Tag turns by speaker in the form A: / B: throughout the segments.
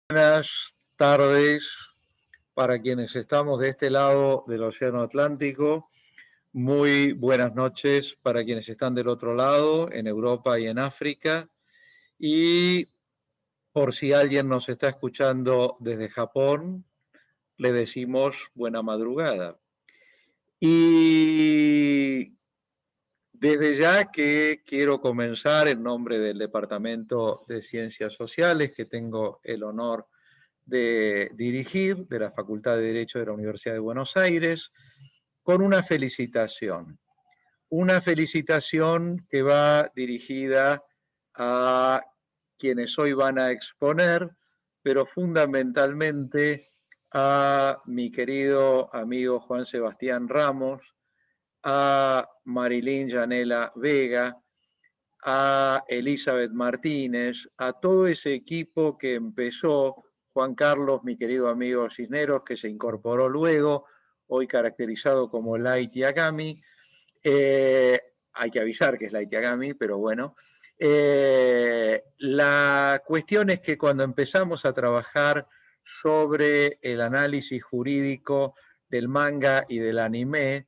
A: Buenas tardes para quienes estamos de este lado del Océano Atlántico. Muy buenas noches para quienes están del otro lado, en Europa y en África. Y por si alguien nos está escuchando desde Japón, le decimos buena madrugada. Y desde ya que quiero comenzar en nombre del Departamento de Ciencias Sociales, que tengo el honor de dirigir, de la Facultad de Derecho de la Universidad de Buenos Aires, con una felicitación. Una felicitación que va dirigida a quienes hoy van a exponer, pero fundamentalmente a mi querido amigo Juan Sebastián Ramos, a Marilyn Yanela Vega, a Elizabeth Martínez, a todo ese equipo que empezó, Juan Carlos, mi querido amigo Cisneros, que se incorporó luego, hoy caracterizado como Light Yagami. Hay que avisar que es Light Yagami, pero bueno. La cuestión es que cuando empezamos a trabajar sobre el análisis jurídico del manga y del anime,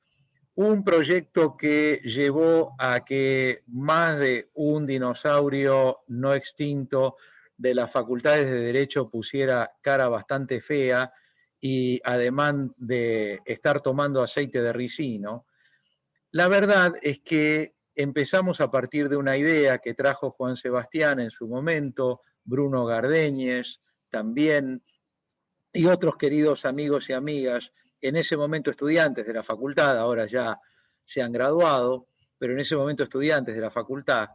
A: un proyecto que llevó a que más de un dinosaurio no extinto de las facultades de Derecho pusiera cara bastante fea y además de estar tomando aceite de ricino. La verdad es que empezamos a partir de una idea que trajo Juan Sebastián en su momento, Bruno Gardéñez también, y otros queridos amigos y amigas, en ese momento estudiantes de la facultad, ahora ya se han graduado, pero en ese momento estudiantes de la facultad.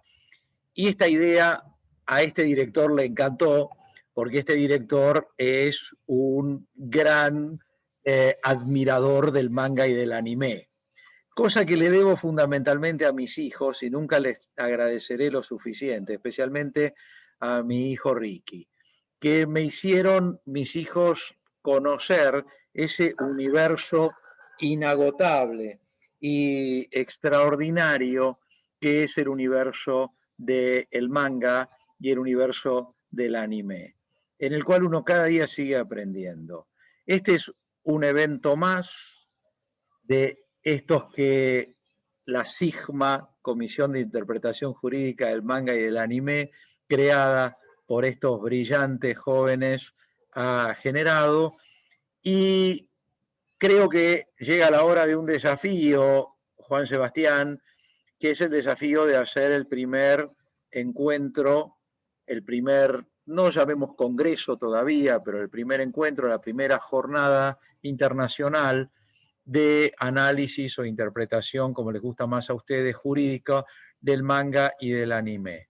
A: Y esta idea a este director le encantó, porque este director es un gran admirador del manga y del anime, cosa que le debo fundamentalmente a mis hijos y nunca les agradeceré lo suficiente, especialmente a mi hijo Ricky, que me hicieron mis hijos conocer ese universo inagotable y extraordinario que es el universo del manga y el universo del anime, en el cual uno cada día sigue aprendiendo. Este es un evento más de estos que la SIGMA, Comisión de Interpretación Jurídica del Manga y del Anime, creada por estos brillantes jóvenes, ha generado. Y creo que llega la hora de un desafío, Juan Sebastián, que es el desafío de hacer el primer encuentro, el primer, no llamemos congreso todavía, pero el primer encuentro, la primera jornada internacional de análisis o interpretación, como les gusta más a ustedes, jurídica del manga y del anime.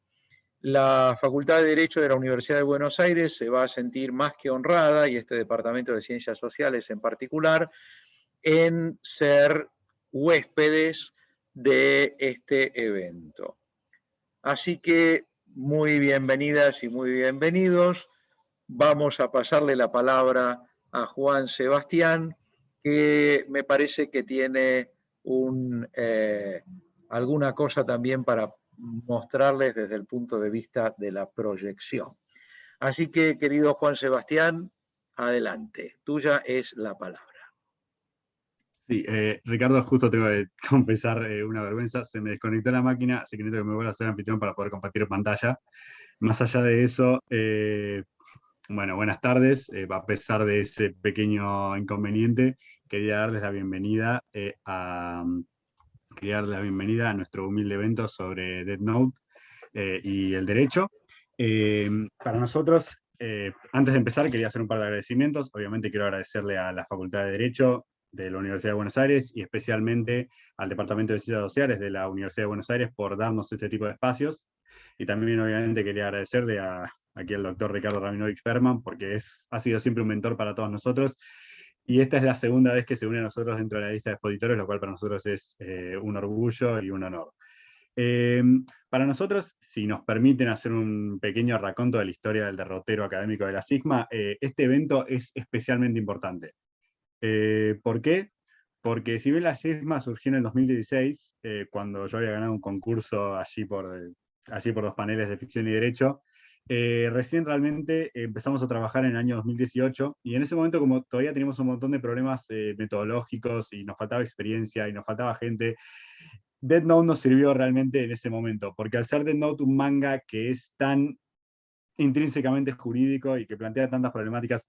A: La Facultad de Derecho de la Universidad de Buenos Aires se va a sentir más que honrada, y este Departamento de Ciencias Sociales en particular, en ser huéspedes de este evento. Así que muy bienvenidas y muy bienvenidos. Vamos a pasarle la palabra a Juan Sebastián, que me parece que tiene alguna cosa también para mostrarles desde el punto de vista de la proyección. Así que, querido Juan Sebastián, adelante, tuya es la palabra.
B: Sí, Ricardo, justo tengo que confesar una vergüenza, se me desconectó la máquina, así que necesito que me vuelva a hacer anfitrión para poder compartir pantalla. Más allá de eso, bueno, buenas tardes. A pesar de ese pequeño inconveniente, quería darles la bienvenida, quería darles la bienvenida a nuestro humilde evento sobre Death Note y el derecho. Para nosotros, antes de empezar, quería hacer un par de agradecimientos. Obviamente quiero agradecerle a la Facultad de Derecho de la Universidad de Buenos Aires y especialmente al Departamento de Ciencias Sociales de la Universidad de Buenos Aires por darnos este tipo de espacios. Y también, obviamente, quería agradecerle aquí al doctor Ricardo Rabinovich Berman, porque ha sido siempre un mentor para todos nosotros. Y esta es la segunda vez que se une a nosotros dentro de la lista de expositores, lo cual para nosotros es un orgullo y un honor. Eh, para nosotros, si nos permiten hacer un pequeño raconto de la historia del derrotero académico de la SIGMA, este evento es especialmente importante. ¿Por qué? Porque si bien la SIGMA surgió en el 2016, cuando yo había ganado un concurso allí por 2 paneles de ficción y derecho, Recién realmente empezamos a trabajar en el año 2018 y en ese momento, como todavía teníamos un montón de problemas metodológicos y nos faltaba experiencia y nos faltaba gente, Death Note nos sirvió realmente en ese momento, porque al ser Death Note un manga que es tan intrínsecamente jurídico y que plantea tantas problemáticas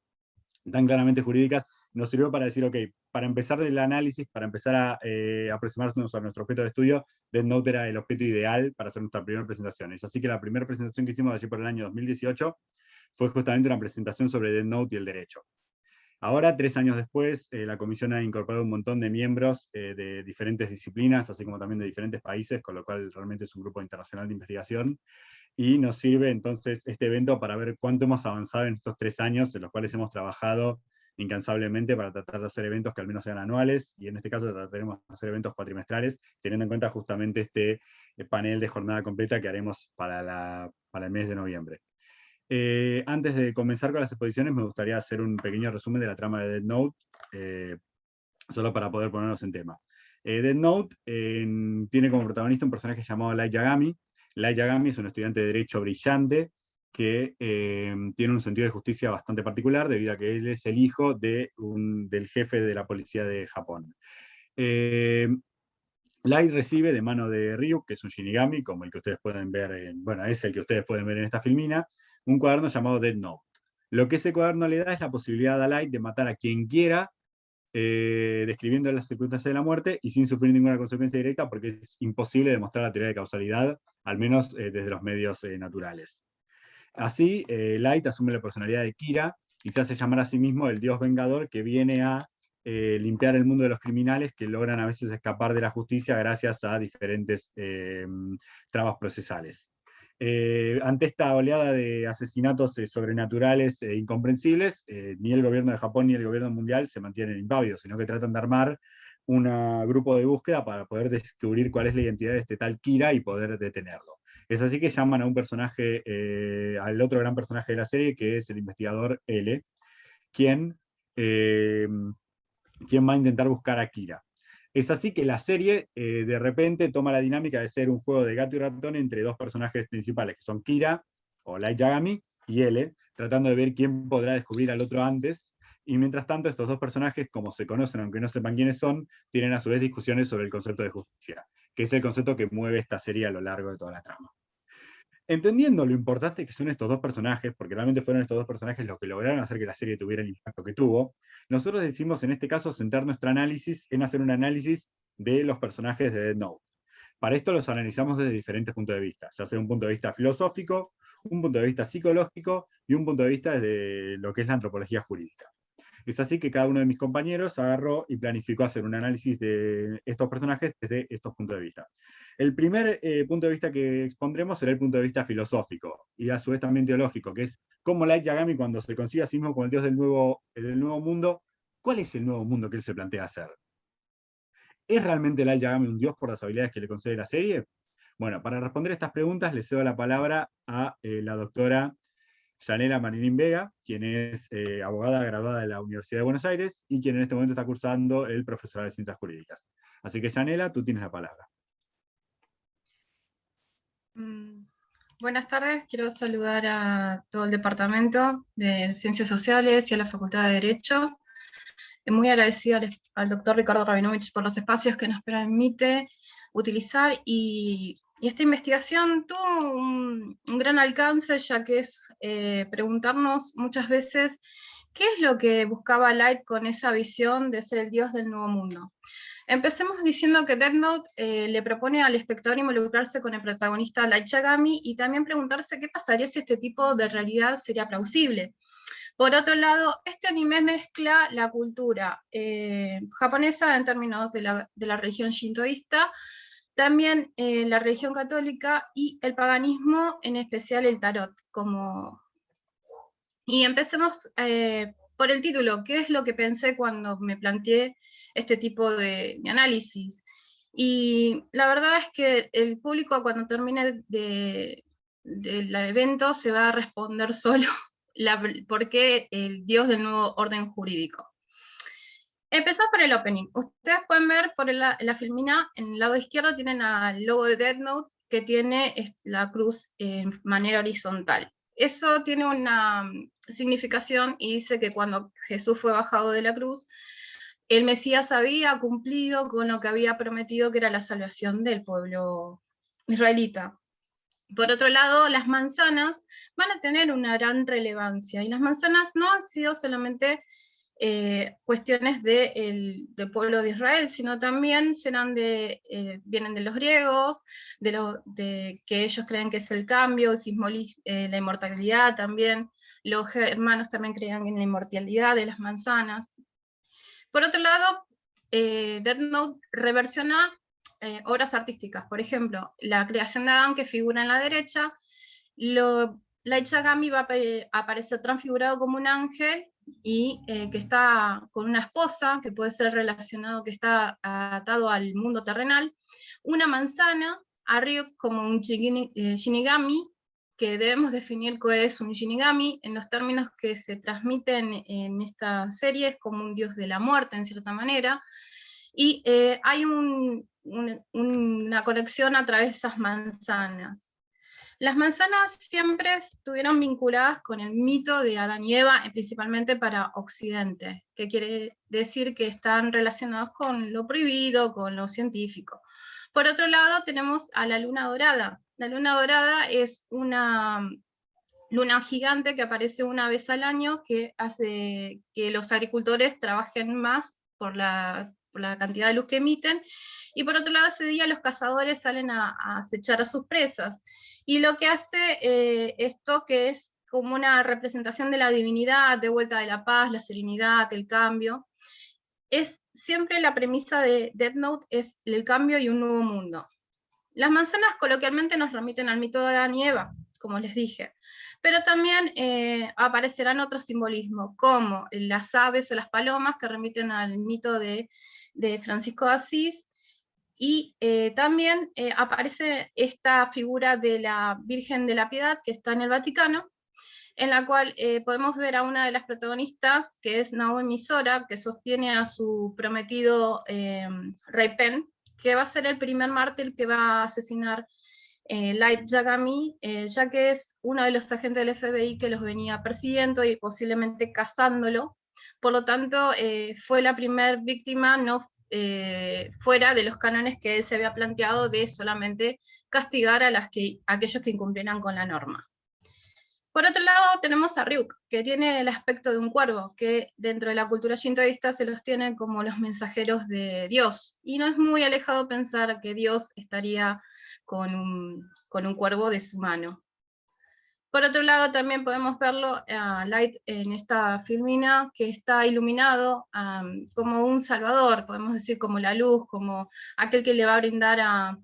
B: tan claramente jurídicas, nos sirvió para decir, ok, para empezar el análisis, para empezar a aproximarnos a nuestro objeto de estudio, Death Note era el objeto ideal para hacer nuestra primera presentación. Es así que la primera presentación que hicimos allí por el año 2018 fue justamente una presentación sobre Death Note y el derecho. Ahora, 3 años después, la comisión ha incorporado un montón de miembros de diferentes disciplinas, así como también de diferentes países, con lo cual realmente es un grupo internacional de investigación, y nos sirve entonces este evento para ver cuánto hemos avanzado en estos 3 años, en los cuales hemos trabajado incansablemente para tratar de hacer eventos que al menos sean anuales, y en este caso trataremos de hacer eventos cuatrimestrales, teniendo en cuenta justamente este panel de jornada completa que haremos para el mes de noviembre. Antes de comenzar con las exposiciones, me gustaría hacer un pequeño resumen de la trama de Death Note, solo para poder ponernos en tema. Death Note tiene como protagonista un personaje llamado Light Yagami. Light Yagami es un estudiante de derecho brillante que tiene un sentido de justicia bastante particular debido a que él es el hijo del jefe de la policía de Japón. Light recibe de mano de Ryuk, que es un Shinigami, como el que ustedes pueden ver, bueno, es el que ustedes pueden ver en esta filmina, un cuaderno llamado Death Note. Lo que ese cuaderno le da es la posibilidad a Light de matar a quien quiera, describiendo las circunstancias de la muerte y sin sufrir ninguna consecuencia directa, porque es imposible demostrar la teoría de causalidad, al menos desde los medios naturales. Así, Light asume la personalidad de Kira y se hace llamar a sí mismo el dios vengador que viene a limpiar el mundo de los criminales que logran a veces escapar de la justicia gracias a diferentes trabas procesales. Ante esta oleada de asesinatos sobrenaturales e incomprensibles, ni el gobierno de Japón ni el gobierno mundial se mantienen impávidos, sino que tratan de armar un grupo de búsqueda para poder descubrir cuál es la identidad de este tal Kira y poder detenerlo. Es así que llaman a un personaje, al otro gran personaje de la serie, que es el investigador L, quien va a intentar buscar a Kira. Es así que la serie de repente toma la dinámica de ser un juego de gato y ratón entre dos personajes principales, que son Kira, o Light Yagami, y L, tratando de ver quién podrá descubrir al otro antes. Y mientras tanto, estos dos personajes, como se conocen aunque no sepan quiénes son, tienen a su vez discusiones sobre el concepto de justicia, que es el concepto que mueve esta serie a lo largo de toda la trama. Entendiendo lo importante que son estos dos personajes, porque realmente fueron estos dos personajes los que lograron hacer que la serie tuviera el impacto que tuvo, nosotros decidimos en este caso centrar nuestro análisis en hacer un análisis de los personajes de Death Note. Para esto los analizamos desde diferentes puntos de vista, ya sea un punto de vista filosófico, un punto de vista psicológico y un punto de vista desde lo que es la antropología jurídica. Es así que cada uno de mis compañeros agarró y planificó hacer un análisis de estos personajes desde estos puntos de vista. El primer punto de vista que expondremos será el punto de vista filosófico y a su vez también teológico, que es cómo Light Yagami, cuando se consigue a sí mismo como el dios del nuevo mundo, ¿cuál es el nuevo mundo que él se plantea hacer? ¿Es realmente Light Yagami un dios por las habilidades que le concede la serie? Bueno, para responder estas preguntas le cedo la palabra a la doctora Yanela Marilín Vega, quien es abogada graduada de la Universidad de Buenos Aires y quien en este momento está cursando el profesorado de Ciencias Jurídicas. Así que Yanela, tú tienes la palabra.
C: Buenas tardes, quiero saludar a todo el Departamento de Ciencias Sociales y a la Facultad de Derecho. Muy agradecida al doctor Ricardo Rabinovich por los espacios que nos permite utilizar y esta investigación tuvo un gran alcance, ya que es preguntarnos muchas veces qué es lo que buscaba Light con esa visión de ser el dios del nuevo mundo. Empecemos diciendo que Death Note le propone al espectador involucrarse con el protagonista Light Yagami y también preguntarse qué pasaría si este tipo de realidad sería plausible. Por otro lado, este anime mezcla la cultura japonesa en términos de la religión shintoísta, también la religión católica y el paganismo, en especial el tarot. Y empecemos por el título, ¿qué es lo que pensé cuando me planteé este tipo de análisis? Y la verdad es que el público cuando termine del evento se va a responder solo por qué el dios del nuevo orden jurídico. Empezamos por el opening. Ustedes pueden ver por la filmina, en el lado izquierdo tienen al logo de Death Note, que tiene la cruz en manera horizontal. Eso tiene una significación y dice que cuando Jesús fue bajado de la cruz, el Mesías había cumplido con lo que había prometido, que era la salvación del pueblo israelita. Por otro lado, las manzanas van a tener una gran relevancia, y las manzanas no han sido solamente cuestiones del pueblo de Israel, sino también vienen de los griegos, de que ellos creen que es el cambio, la inmortalidad también. Los germanos también creían en la inmortalidad de las manzanas. Por otro lado, Death Note reversiona obras artísticas. Por ejemplo, la creación de Adán, que figura en la derecha, Light Yagami va a aparecer transfigurado como un ángel, y que está con una esposa, que puede ser relacionado, que está atado al mundo terrenal, una manzana, arriba como un Shinigami, que debemos definir qué es un Shinigami, en los términos que se transmiten en esta serie, es como un dios de la muerte, en cierta manera, y hay una conexión a través de esas manzanas. Las manzanas siempre estuvieron vinculadas con el mito de Adán y Eva, principalmente para Occidente, que quiere decir que están relacionados con lo prohibido, con lo científico. Por otro lado, tenemos a la luna dorada. La luna dorada es una luna gigante que aparece una vez al año, que hace que los agricultores trabajen más por la cantidad de luz que emiten, y por otro lado ese día los cazadores salen a acechar a sus presas. Y lo que hace esto, que es como una representación de la divinidad, de vuelta de la paz, la serenidad, el cambio, es siempre la premisa de Death Note, es el cambio y un nuevo mundo. Las manzanas coloquialmente nos remiten al mito de Adán y Eva, como les dije, pero también aparecerán otros simbolismos, como las aves o las palomas, que remiten al mito de Francisco de Asís, y también aparece esta figura de la Virgen de la Piedad, que está en el Vaticano, en la cual podemos ver a una de las protagonistas, que es Naomi Sora, que sostiene a su prometido Rey Pen, que va a ser el primer mártir que va a asesinar Light Yagami, ya que es uno de los agentes del FBI que los venía persiguiendo y posiblemente cazándolo. Por lo tanto, fue la primera víctima no fuera de los cánones que él se había planteado, de solamente castigar a aquellos que incumplieran con la norma. Por otro lado, tenemos a Ryuk, que tiene el aspecto de un cuervo, que dentro de la cultura shintoísta se los tiene como los mensajeros de Dios, y no es muy alejado pensar que Dios estaría con un cuervo de su mano. Por otro lado, también podemos verlo a Light en esta filmina, que está iluminado como un salvador, podemos decir como la luz, como aquel que le va a brindar a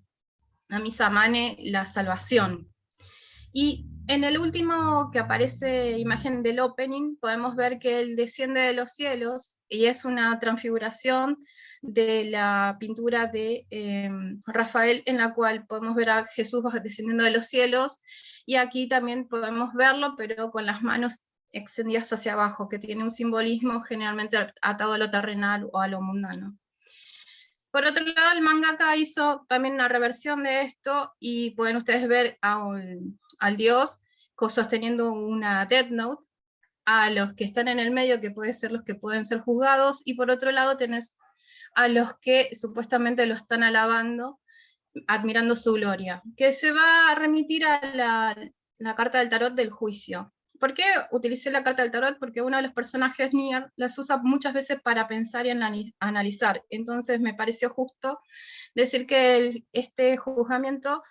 C: Misamane la salvación. Y en el último que aparece imagen del opening, podemos ver que él desciende de los cielos, y es una transfiguración de la pintura de Rafael, en la cual podemos ver a Jesús descendiendo de los cielos, y aquí también podemos verlo, pero con las manos extendidas hacia abajo, que tiene un simbolismo generalmente atado a lo terrenal o a lo mundano. Por otro lado, el mangaka hizo también una reversión de esto, y pueden ustedes ver al dios sosteniendo una Death Note, a los que están en el medio, que pueden ser los que pueden ser juzgados, y por otro lado tenés a los que supuestamente lo están alabando, admirando su gloria, que se va a remitir a la carta del tarot del juicio. ¿Por qué utilicé la carta del tarot? Porque uno de los personajes, Nier, las usa muchas veces para pensar y analizar. Entonces me pareció justo decir que este juzgamiento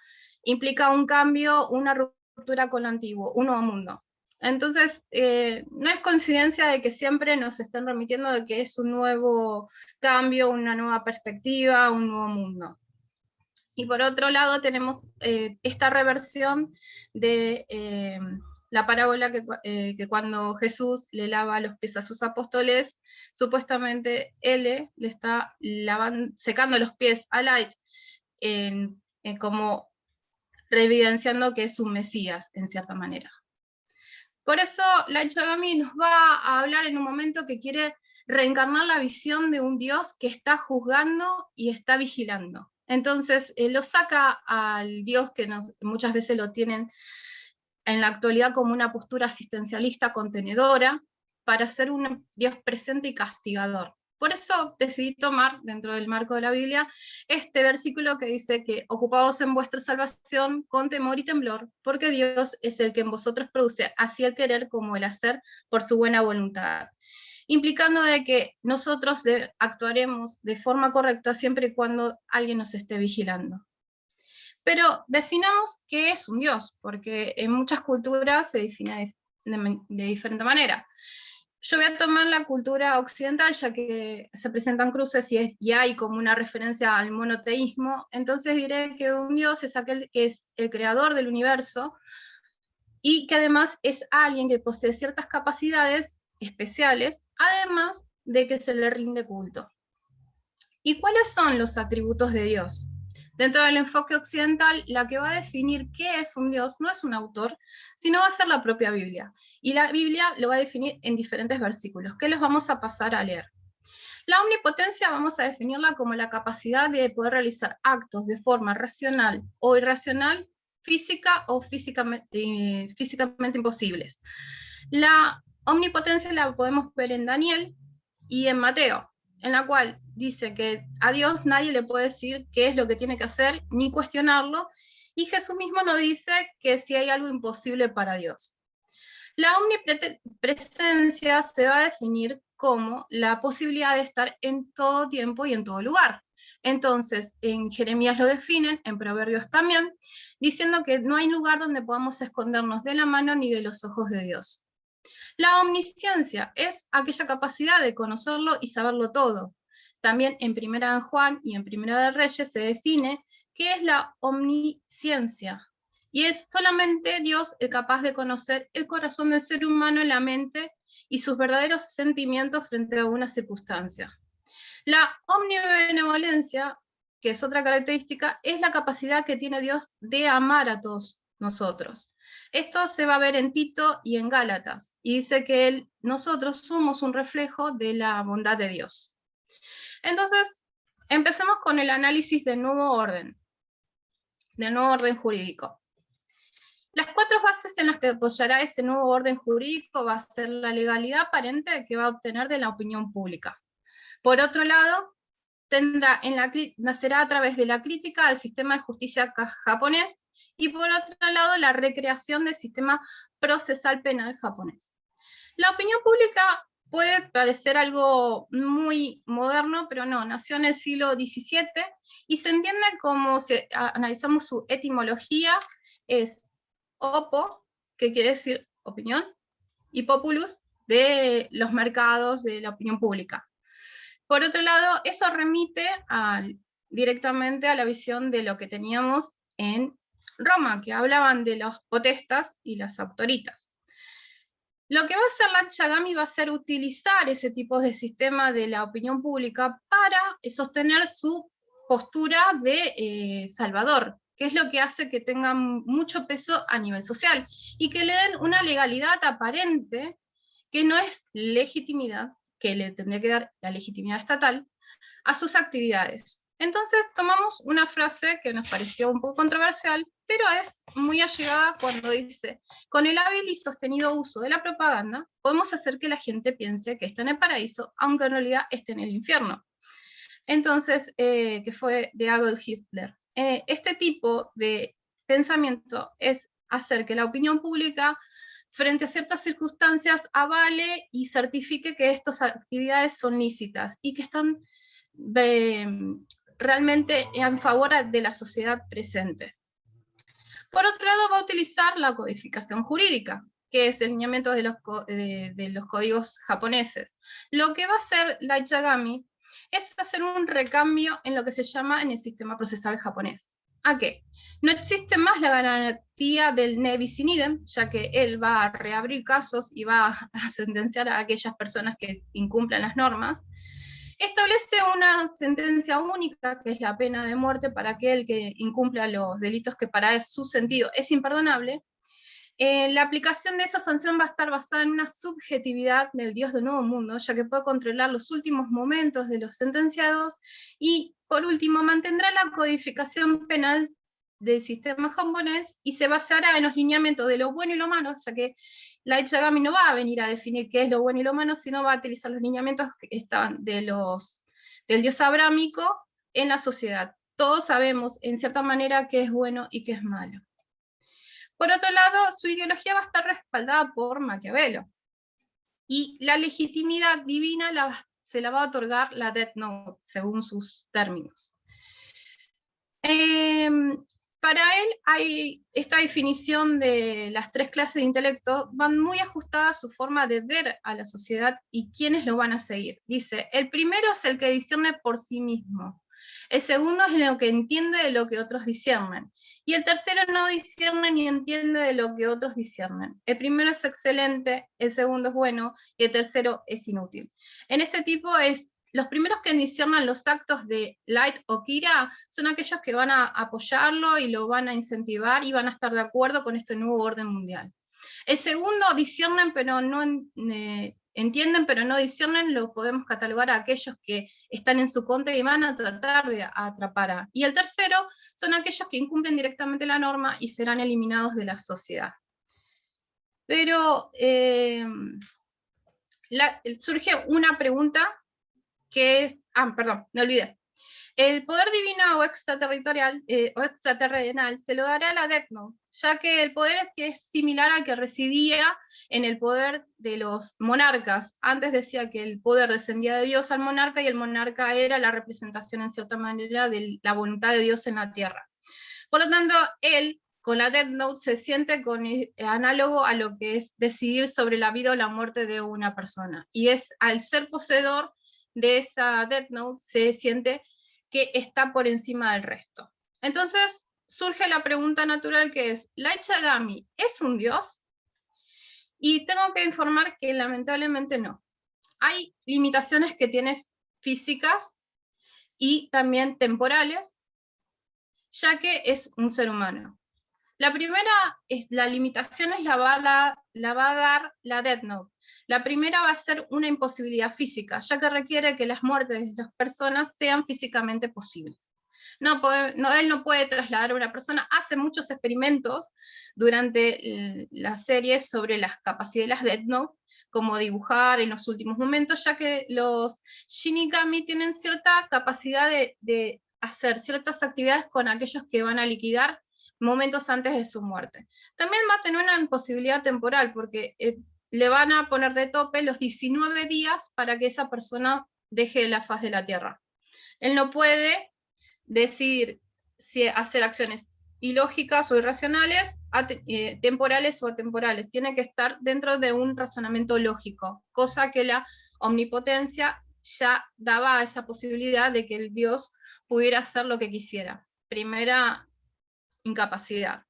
C: implica un cambio, una ruptura con lo antiguo, un nuevo mundo. Entonces, no es coincidencia de que siempre nos estén remitiendo de que es un nuevo cambio, una nueva perspectiva, un nuevo mundo. Y por otro lado tenemos esta reversión de la parábola que cuando Jesús le lava los pies a sus apóstoles, supuestamente él le está secando los pies a Light, como reevidenciando que es un Mesías, en cierta manera. Por eso Light Yagami nos va a hablar en un momento que quiere reencarnar la visión de un Dios que está juzgando y está vigilando. Entonces lo saca al Dios que muchas veces lo tienen en la actualidad como una postura asistencialista contenedora, para ser un Dios presente y castigador. Por eso decidí tomar, dentro del marco de la Biblia, este versículo que dice que ocupaos en vuestra salvación con temor y temblor, porque Dios es el que en vosotros produce así el querer como el hacer por su buena voluntad. Implicando de que nosotros actuaremos de forma correcta siempre y cuando alguien nos esté vigilando. Pero definamos qué es un Dios, porque en muchas culturas se define de diferente manera. Yo voy a tomar la cultura occidental, ya que se presentan cruces y hay como una referencia al monoteísmo, entonces diré que un Dios es aquel que es el creador del universo, y que además es alguien que posee ciertas capacidades especiales, además de que se le rinde culto. ¿Y cuáles son los atributos de Dios? Dentro del enfoque occidental, la que va a definir qué es un Dios no es un autor, sino va a ser la propia Biblia. Y la Biblia lo va a definir en diferentes versículos, que los vamos a pasar a leer. La omnipotencia vamos a definirla como la capacidad de poder realizar actos de forma racional o irracional, física o físicamente imposibles. La omnipotencia la podemos ver en Daniel y en Mateo, en la cual dice que a Dios nadie le puede decir qué es lo que tiene que hacer, ni cuestionarlo, y Jesús mismo nos dice que si hay algo imposible para Dios. La omnipresencia se va a definir como la posibilidad de estar en todo tiempo y en todo lugar. Entonces, en Jeremías lo definen, en Proverbios también, diciendo que no hay lugar donde podamos escondernos de la mano ni de los ojos de Dios. La omnisciencia es aquella capacidad de conocerlo y saberlo todo. También en Primera de Juan y en Primera de Reyes se define qué es la omnisciencia. Y es solamente Dios el capaz de conocer el corazón del ser humano, la mente y sus verdaderos sentimientos frente a una circunstancia. La omnibenevolencia, que es otra característica, es la capacidad que tiene Dios de amar a todos nosotros. Esto se va a ver en Tito y en Gálatas, y dice que nosotros somos un reflejo de la bondad de Dios. Entonces, empecemos con el análisis del nuevo orden jurídico. Las 4 bases en las que apoyará ese nuevo orden jurídico va a ser la legalidad aparente que va a obtener de la opinión pública. Por otro lado, nacerá a través de la crítica al sistema de justicia japonés, y por otro lado, la recreación del sistema procesal penal japonés. La opinión pública puede parecer algo muy moderno, pero no, nació en el siglo XVII, y se entiende como, si analizamos su etimología, es opo, que quiere decir opinión, y populus, de los mercados, de la opinión pública. Por otro lado, eso remite directamente a la visión de lo que teníamos en Roma, que hablaban de los potestas y las autoritas. Lo que va a hacer la Yagami va a ser utilizar ese tipo de sistema de la opinión pública para sostener su postura de salvador, que es lo que hace que tenga mucho peso a nivel social, y que le den una legalidad aparente que no es legitimidad, que le tendría que dar la legitimidad estatal, a sus actividades. Entonces tomamos una frase que nos pareció un poco controversial, pero es muy allegada cuando dice: con el hábil y sostenido uso de la propaganda, podemos hacer que la gente piense que está en el paraíso, aunque en realidad esté en el infierno. Entonces, que fue de Adolf Hitler. Este tipo de pensamiento es hacer que la opinión pública, frente a ciertas circunstancias, avale y certifique que estas actividades son lícitas y que están realmente en favor de la sociedad presente. Por otro lado, va a utilizar la codificación jurídica, que es el lineamiento de los códigos japoneses. Lo que va a hacer la Yagami es hacer un recambio en lo que se llama en el sistema procesal japonés. ¿A qué? No existe más la garantía del ne bis in idem, ya que él va a reabrir casos y va a sentenciar a aquellas personas que incumplan las normas. Establece una sentencia única, que es la pena de muerte para aquel que incumpla los delitos que para su sentido es imperdonable. La aplicación de esa sanción va a estar basada en una subjetividad del Dios del Nuevo Mundo, ya que puede controlar los últimos momentos de los sentenciados, y por último mantendrá la codificación penal del sistema japonés y se basará en los lineamientos de lo bueno y lo malo, ya que Light Yagami no va a venir a definir qué es lo bueno y lo malo, sino va a utilizar los lineamientos que están del dios abrámico en la sociedad. Todos sabemos, en cierta manera, qué es bueno y qué es malo. Por otro lado, su ideología va a estar respaldada por Maquiavelo. Y la legitimidad divina se la va a otorgar la Death Note, según sus términos. Para él, esta definición de las 3 clases de intelecto van muy ajustadas a su forma de ver a la sociedad y quiénes lo van a seguir. Dice, el primero es el que discierne por sí mismo. El segundo es el que entiende de lo que otros disciernen. Y el tercero no discierne ni entiende de lo que otros disciernen. El primero es excelente, el segundo es bueno y el tercero es inútil. En este tipo los primeros que disciernan los actos de Light o Kira son aquellos que van a apoyarlo y lo van a incentivar y van a estar de acuerdo con este nuevo orden mundial. El segundo, disciernen pero no entienden pero no disciernen, lo podemos catalogar a aquellos que están en su contra y van a tratar de atrapar. Y el tercero son aquellos que incumplen directamente la norma y serán eliminados de la sociedad. Pero surge una pregunta que es, perdón, me olvidé. El poder divino o extraterritorial o extraterrenal se lo dará a la Death Note, ya que el poder es similar al que residía en el poder de los monarcas. Antes decía que el poder descendía de Dios al monarca y el monarca era la representación en cierta manera de la voluntad de Dios en la tierra. Por lo tanto, él con la Death Note se siente análogo a lo que es decidir sobre la vida o la muerte de una persona. Y es al ser poseedor de esa Death Note se siente que está por encima del resto. Entonces surge la pregunta natural que es, ¿Light Yagami es un dios? Y tengo que informar que lamentablemente no. Hay limitaciones que tiene físicas y también temporales, ya que es un ser humano. La primera, la limitación la va a dar la Death Note. La primera va a ser una imposibilidad física, ya que requiere que las muertes de las personas sean físicamente posibles. Él no puede trasladar a una persona, hace muchos experimentos durante la serie sobre las capacidades de las Death Note, como dibujar en los últimos momentos, ya que los Shinigami tienen cierta capacidad de hacer ciertas actividades con aquellos que van a liquidar momentos antes de su muerte. También va a tener una imposibilidad temporal, porque le van a poner de tope los 19 días para que esa persona deje la faz de la Tierra. Él no puede decidir si hacer acciones ilógicas o irracionales, temporales o atemporales. Tiene que estar dentro de un razonamiento lógico, cosa que la omnipotencia ya daba esa posibilidad de que el Dios pudiera hacer lo que quisiera. Primera incapacidad.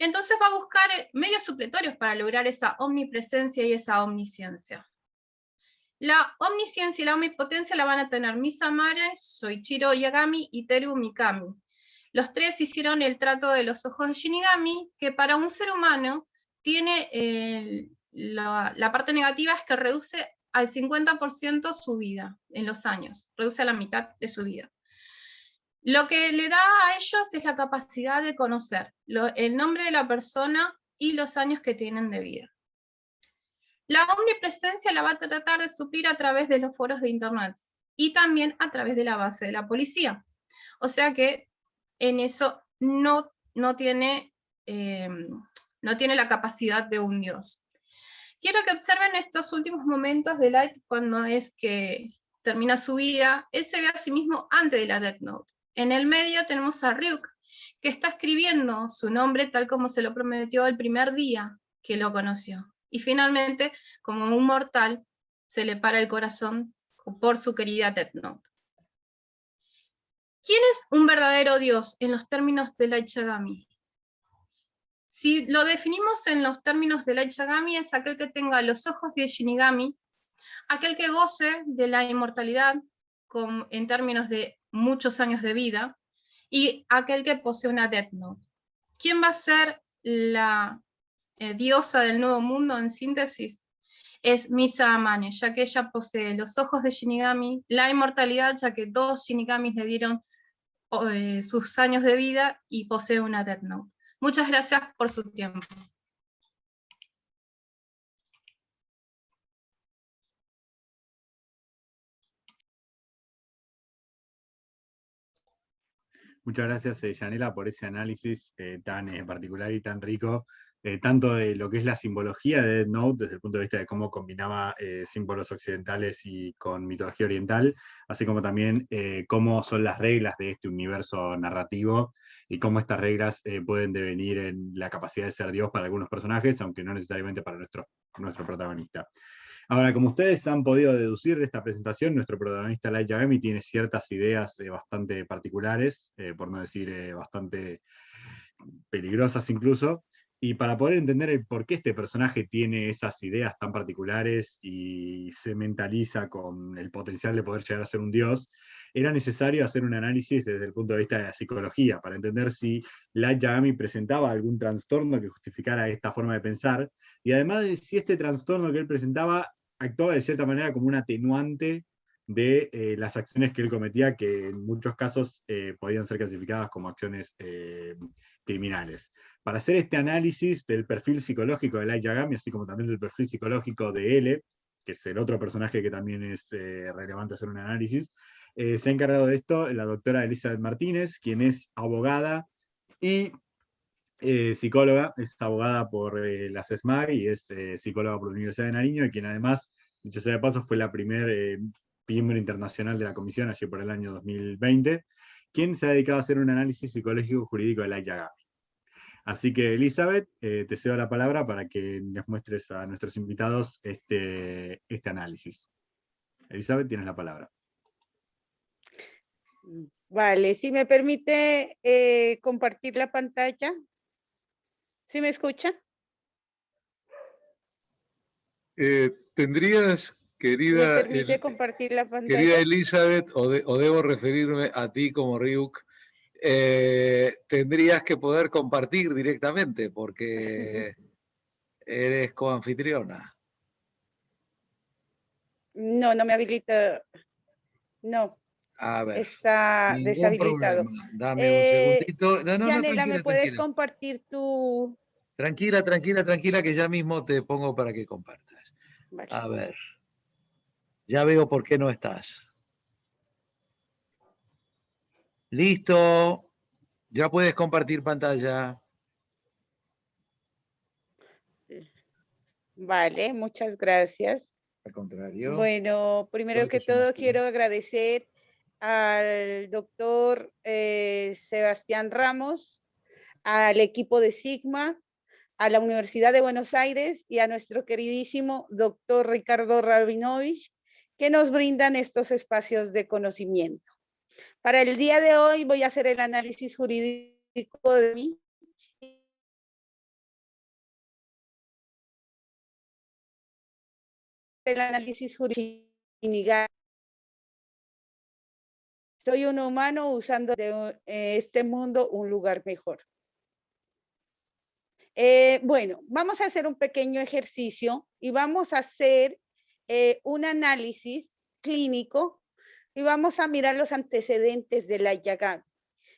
C: Entonces va a buscar medios supletorios para lograr esa omnipresencia y esa omnisciencia. La omnisciencia y la omnipotencia la van a tener Misamare, Soichiro Yagami y Teru Mikami. Los 3 hicieron el trato de los ojos de Shinigami, que para un ser humano tiene la parte negativa es que reduce al 50% su vida en los años, reduce a la mitad de su vida. Lo que le da a ellos es la capacidad de conocer el nombre de la persona y los años que tienen de vida. La omnipresencia la va a tratar de suplir a través de los foros de internet y también a través de la base de la policía. O sea que en eso no tiene la capacidad de un dios. Quiero que observen estos últimos momentos de Light cuando es que termina su vida. Él se ve a sí mismo antes de la Death Note. En el medio tenemos a Ryuk, que está escribiendo su nombre tal como se lo prometió el primer día que lo conoció. Y finalmente, como un mortal, se le para el corazón por su querida Death Note. ¿Quién es un verdadero dios en los términos de Light Yagami? Si lo definimos en los términos de Light Yagami, es aquel que tenga los ojos de Shinigami, aquel que goce de la inmortalidad en términos de muchos años de vida, y aquel que posee una Death Note. ¿Quién va a ser la diosa del nuevo mundo en síntesis? Es Misa Amane, ya que ella posee los ojos de Shinigami, la inmortalidad, ya que 2 Shinigamis le dieron sus años de vida y posee una Death Note. Muchas gracias por su tiempo.
B: Muchas gracias, Yanela, por ese análisis tan particular y tan rico, tanto de lo que es la simbología de Death Note, desde el punto de vista de cómo combinaba símbolos occidentales y con mitología oriental, así como también cómo son las reglas de este universo narrativo y cómo estas reglas pueden devenir en la capacidad de ser Dios para algunos personajes, aunque no necesariamente para nuestro protagonista. Ahora, como ustedes han podido deducir de esta presentación, nuestro protagonista Light Yagami tiene ciertas ideas bastante particulares, por no decir bastante peligrosas incluso, y para poder entender el por qué este personaje tiene esas ideas tan particulares y se mentaliza con el potencial de poder llegar a ser un dios, era necesario hacer un análisis desde el punto de vista de la psicología, para entender si Light Yagami presentaba algún trastorno que justificara esta forma de pensar, y además de si este trastorno que él presentaba actuaba de cierta manera como un atenuante de las acciones que él cometía, que en muchos casos podían ser clasificadas como acciones criminales. Para hacer este análisis del perfil psicológico de Light Yagami, así como también del perfil psicológico de L, que es el otro personaje que también es relevante hacer un análisis, se ha encargado de esto la doctora Elizabeth Martínez, quien es abogada y psicóloga, es abogada por las SMAG y es psicóloga por la Universidad de Nariño, y quien además, dicho sea de paso, fue la primer miembro internacional de la comisión allí por el año 2020, quien se ha dedicado a hacer un análisis psicológico jurídico de Light Yagami. Así que, Elizabeth, te cedo la palabra para que les muestres a nuestros invitados este análisis. Elizabeth, tienes la palabra.
D: Vale, si me permite compartir la pantalla. ¿Sí me escucha?
A: Tendrías, querida,
D: ¿Me permite compartir la pantalla?
A: querida Elizabeth, o debo referirme a ti como Ryuk, tendrías que poder compartir directamente porque eres coanfitriona.
D: No, no me habilita. No.
A: A ver,
D: está
A: ningún
D: deshabilitado.
A: problema. Dame un segundito. No,
D: Yanela,
A: tranquila,
D: ¿me puedes
A: tranquila.
D: compartir tu...?
A: Tranquila, que ya mismo te pongo para que compartas.
D: Vale.
A: A ver. Ya veo por qué no estás. Listo. Ya puedes compartir pantalla.
D: Vale, muchas gracias.
A: Al contrario.
D: Bueno, primero que todo quiero agradecer al doctor Sebastián Ramos, al equipo de Sigma, a la Universidad de Buenos Aires y a nuestro queridísimo doctor Ricardo Rabinovich, que nos brindan estos espacios de conocimiento. Para el día de hoy voy a hacer el análisis jurídico de mí. El análisis jurídico. Soy un humano usando de este mundo un lugar mejor. Bueno, vamos a hacer un pequeño ejercicio y vamos a hacer un análisis clínico y vamos a mirar los antecedentes de Light Yagami.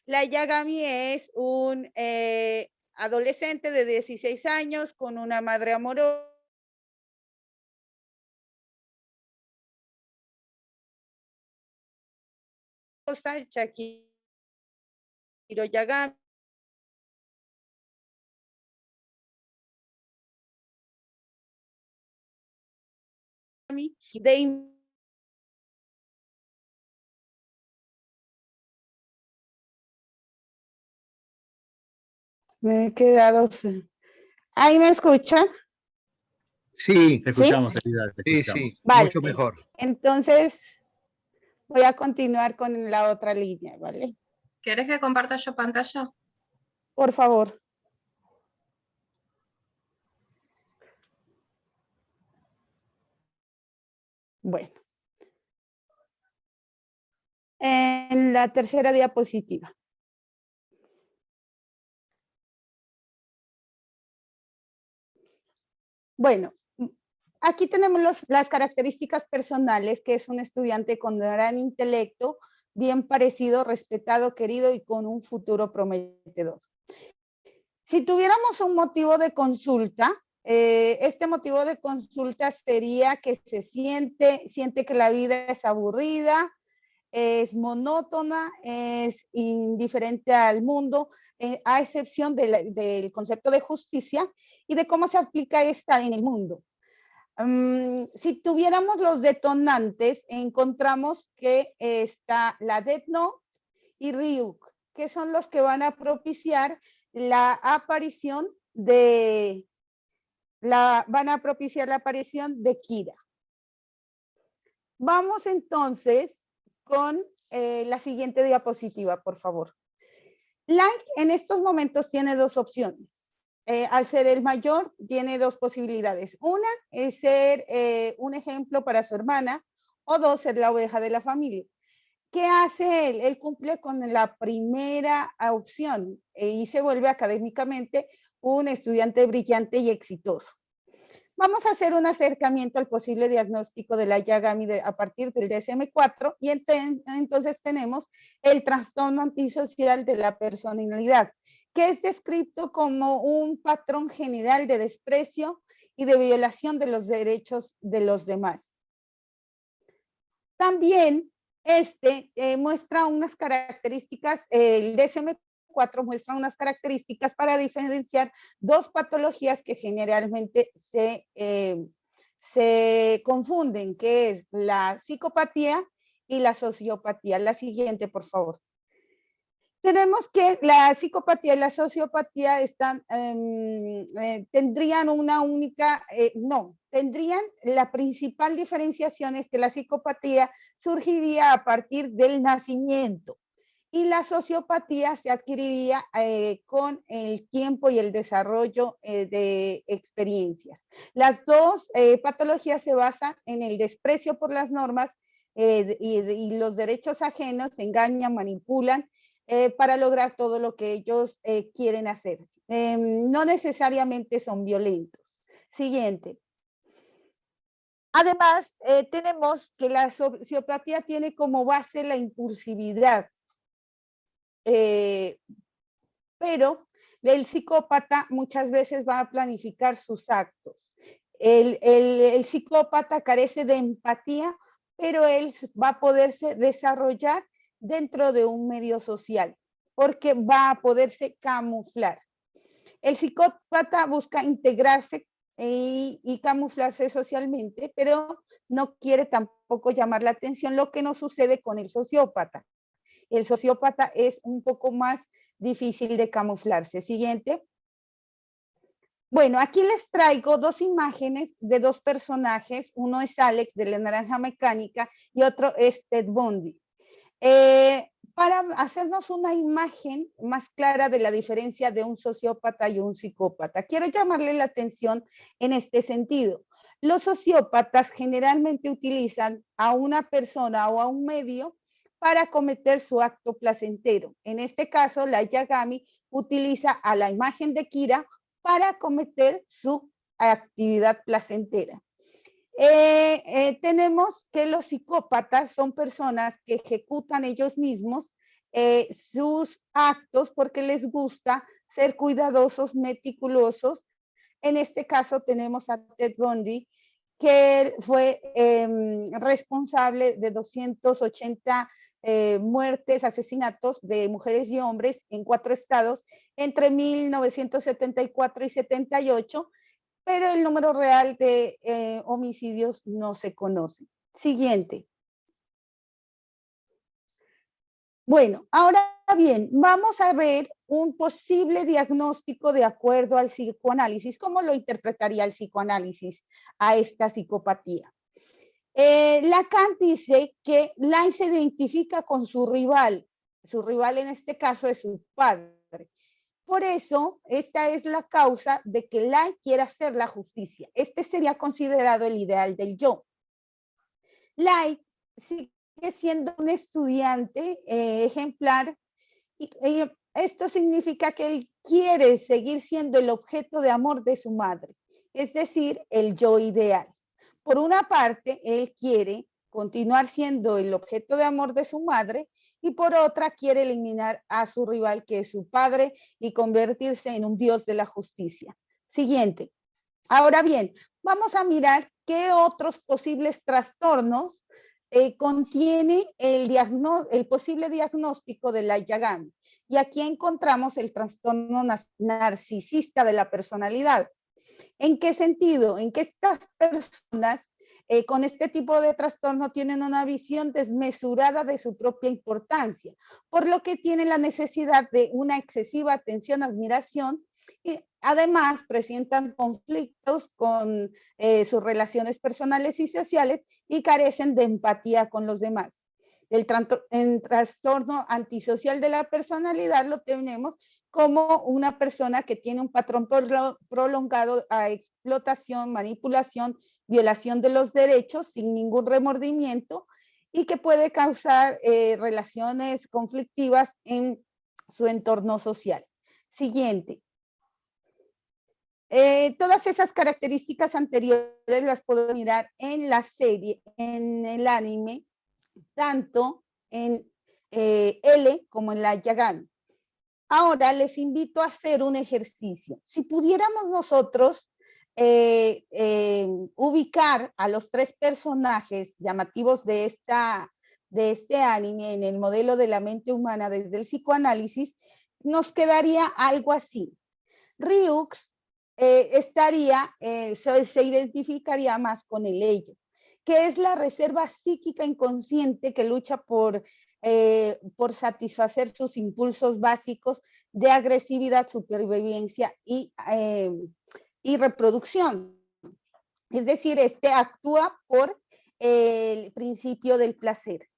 D: Light Yagami es un adolescente de 16 años con una madre amorosa. Chihiro Yagami. Me he quedado. ¿Ahí me escucha?
A: Sí.
B: Te escuchamos, Elida, te escuchamos.
A: Sí,
D: Vale.
A: mucho mejor.
D: Entonces, voy a continuar con la otra línea, ¿vale?
C: ¿Querés que comparta yo pantalla?
D: Por favor. Bueno. En la tercera diapositiva. Bueno, aquí tenemos las características personales, que es un estudiante con gran intelecto, bien parecido, respetado, querido y con un futuro prometedor. Si tuviéramos un motivo de consulta, este motivo de consulta sería que siente que la vida es aburrida, es monótona, es indiferente al mundo, a excepción del concepto de justicia y de cómo se aplica esta en el mundo. Si tuviéramos los detonantes, encontramos que está la Death Note y Ryuk, que son los que van a propiciar la aparición de la aparición de Kira. Vamos entonces con la siguiente diapositiva, por favor. Light en estos momentos tiene dos opciones. Al ser el mayor, tiene dos posibilidades. Una es ser un ejemplo para su hermana, o dos, ser la oveja de la familia. ¿Qué hace él? Él cumple con la primera opción y se vuelve académicamente un estudiante brillante y exitoso. Vamos a hacer un acercamiento al posible diagnóstico de la Yagami a partir del DSM-4 y entonces tenemos el trastorno antisocial de la personalidad, que es descrito como un patrón general de desprecio y de violación de los derechos de los demás. También muestra unas características, el DSM-4 muestra unas características para diferenciar dos patologías que generalmente se confunden, que es la psicopatía y la sociopatía. La siguiente, por favor. Tenemos que la psicopatía y la sociopatía tendrían una única, tendrían la principal diferenciación es que la psicopatía surgiría a partir del nacimiento y la sociopatía se adquiriría con el tiempo y el desarrollo de experiencias. Las dos patologías se basan en el desprecio por las normas y los derechos ajenos, engañan, manipulan, para lograr todo lo que ellos quieren hacer. No necesariamente son violentos. Siguiente. Además, tenemos que la sociopatía tiene como base la impulsividad, pero el psicópata muchas veces va a planificar sus actos. El psicópata carece de empatía, pero él va a poderse desarrollar dentro de un medio social, porque va a poderse camuflar. El psicópata busca integrarse y camuflarse socialmente, pero no quiere tampoco llamar la atención, lo que no sucede con el sociópata. El sociópata es un poco más difícil de camuflarse. Siguiente. Bueno, aquí les traigo dos imágenes de dos personajes. Uno es Alex de la Naranja Mecánica y otro es Ted Bundy. Para hacernos una imagen más clara de la diferencia de un sociópata y un psicópata, quiero llamarle la atención en este sentido. Los sociópatas generalmente utilizan a una persona o a un medio para cometer su acto placentero. En este caso, la Yagami utiliza a la imagen de Kira para cometer su actividad placentera. Tenemos que los psicópatas son personas que ejecutan ellos mismos sus actos porque les gusta ser cuidadosos, meticulosos. En este caso tenemos a Ted Bundy, que fue responsable de 280 muertes, asesinatos de mujeres y hombres en 4 estados entre 1974 y 78, pero el número real de homicidios no se conoce. Siguiente. Bueno, ahora bien, vamos a ver un posible diagnóstico de acuerdo al psicoanálisis. ¿Cómo lo interpretaría el psicoanálisis a esta psicopatía? Lacan dice que Lai se identifica con su rival en este caso es su padre. Por eso, esta es la causa de que Lai quiera hacer la justicia. Este sería considerado el ideal del yo. Lai sigue siendo un estudiante ejemplar y esto significa que él quiere seguir siendo el objeto de amor de su madre, es decir, el yo ideal. Por una parte, él quiere continuar siendo el objeto de amor de su madre y por otra quiere eliminar a su rival, que es su padre, y convertirse en un dios de la justicia. Siguiente. Ahora bien, vamos a mirar qué otros posibles trastornos contiene el posible diagnóstico de la Yagami. Y aquí encontramos el trastorno narcisista de la personalidad. ¿En qué sentido? En que estas personas con este tipo de trastorno tienen una visión desmesurada de su propia importancia, por lo que tienen la necesidad de una excesiva atención, admiración, y además presentan conflictos con sus relaciones personales y sociales y carecen de empatía con los demás. El trastorno antisocial de la personalidad lo tenemos como una persona que tiene un patrón prolongado a explotación, manipulación, violación de los derechos sin ningún remordimiento y que puede causar relaciones conflictivas en su entorno social. Siguiente. Todas esas características anteriores las puedo mirar en la serie, en el anime, tanto en L como en la Yagami. Ahora les invito a hacer un ejercicio. Si pudiéramos nosotros ubicar a los tres personajes llamativos de este anime en el modelo de la mente humana desde el psicoanálisis, nos quedaría algo así. Ryuk se identificaría más con el ello, que es la reserva psíquica inconsciente que lucha por satisfacer sus impulsos básicos de agresividad, supervivencia y reproducción. Es decir, actúa por el principio del placer.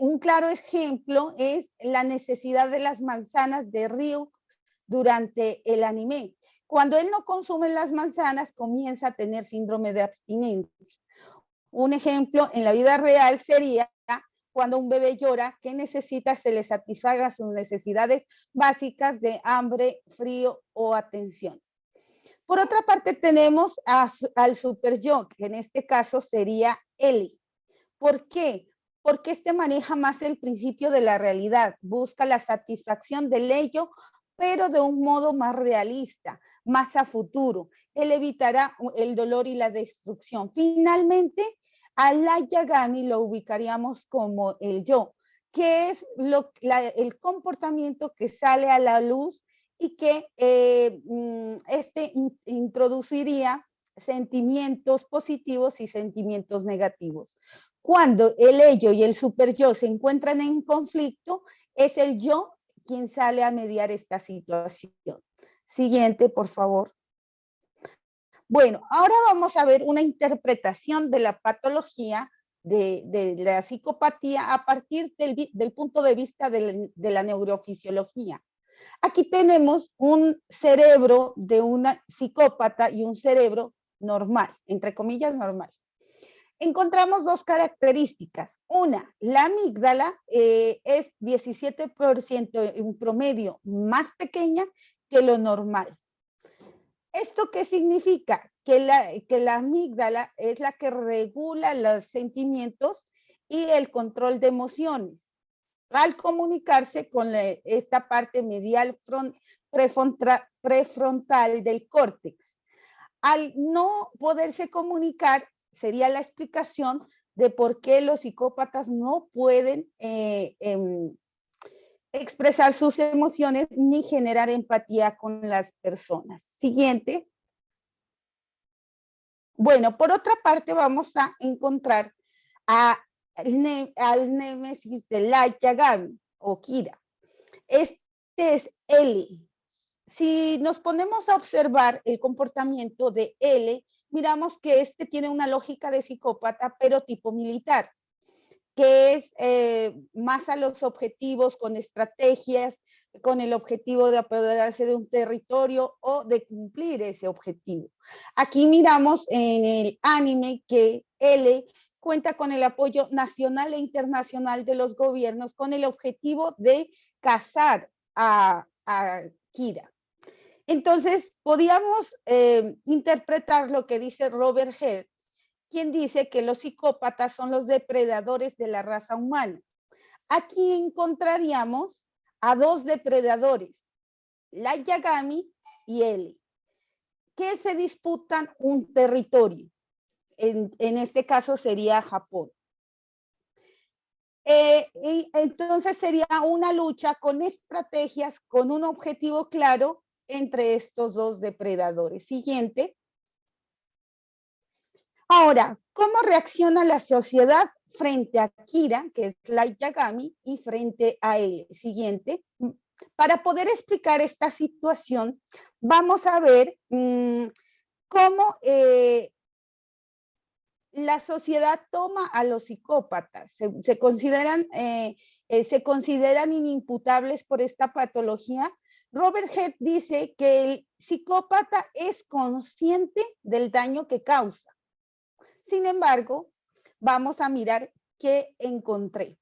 D: Un claro ejemplo es la necesidad de las manzanas de Ryuk durante el anime. Cuando él no consume las manzanas, comienza a tener síndrome de abstinencia. Un ejemplo en la vida real sería cuando un bebé llora, que necesita se le satisfaga sus necesidades básicas de hambre, frío o atención. Por otra parte, tenemos al super yo, que en este caso sería L. ¿Por qué? Porque maneja más el principio de la realidad, busca la satisfacción del ello, pero de un modo más realista, más a futuro. Él evitará el dolor y la destrucción. Finalmente, a la Yagami lo ubicaríamos como el yo, que es el comportamiento que sale a la luz y que introduciría sentimientos positivos y sentimientos negativos. Cuando el ello y el super yo se encuentran en conflicto, es el yo quien sale a mediar esta situación. Siguiente, por favor. Bueno, ahora vamos a ver una interpretación de la patología de la psicopatía a partir del punto de vista de la neurofisiología. Aquí tenemos un cerebro de una psicópata y un cerebro normal, entre comillas normal. Encontramos dos características. Una, la amígdala es 17% en promedio más pequeña que lo normal. ¿Esto qué significa? Que la amígdala es la que regula los sentimientos y el control de emociones. Al comunicarse con esta parte medial prefrontal del córtex. Al no poderse comunicar, sería la explicación de por qué los psicópatas no pueden expresar sus emociones ni generar empatía con las personas. Siguiente. Bueno, por otra parte vamos a encontrar al némesis de la Yagami o Kira. Este es L. Si nos ponemos a observar el comportamiento de L, miramos que tiene una lógica de psicópata, pero tipo militar, que es más a los objetivos, con estrategias, con el objetivo de apoderarse de un territorio o de cumplir ese objetivo. Aquí miramos en el anime que L cuenta con el apoyo nacional e internacional de los gobiernos con el objetivo de cazar a Kira. Entonces, podíamos interpretar lo que dice Robert Hare, quien dice que los psicópatas son los depredadores de la raza humana. Aquí encontraríamos a dos depredadores, Light Yagami y L, que se disputan un territorio. En este caso sería Japón. Y entonces sería una lucha con estrategias, con un objetivo claro entre estos dos depredadores. Siguiente. Ahora, ¿cómo reacciona la sociedad frente a Kira, que es Light Yagami, y frente a él? Siguiente. Para poder explicar esta situación, vamos a ver cómo la sociedad toma a los psicópatas. Se consideran inimputables por esta patología. Robert Head dice que el psicópata es consciente del daño que causa. Sin embargo, vamos a mirar qué encontré.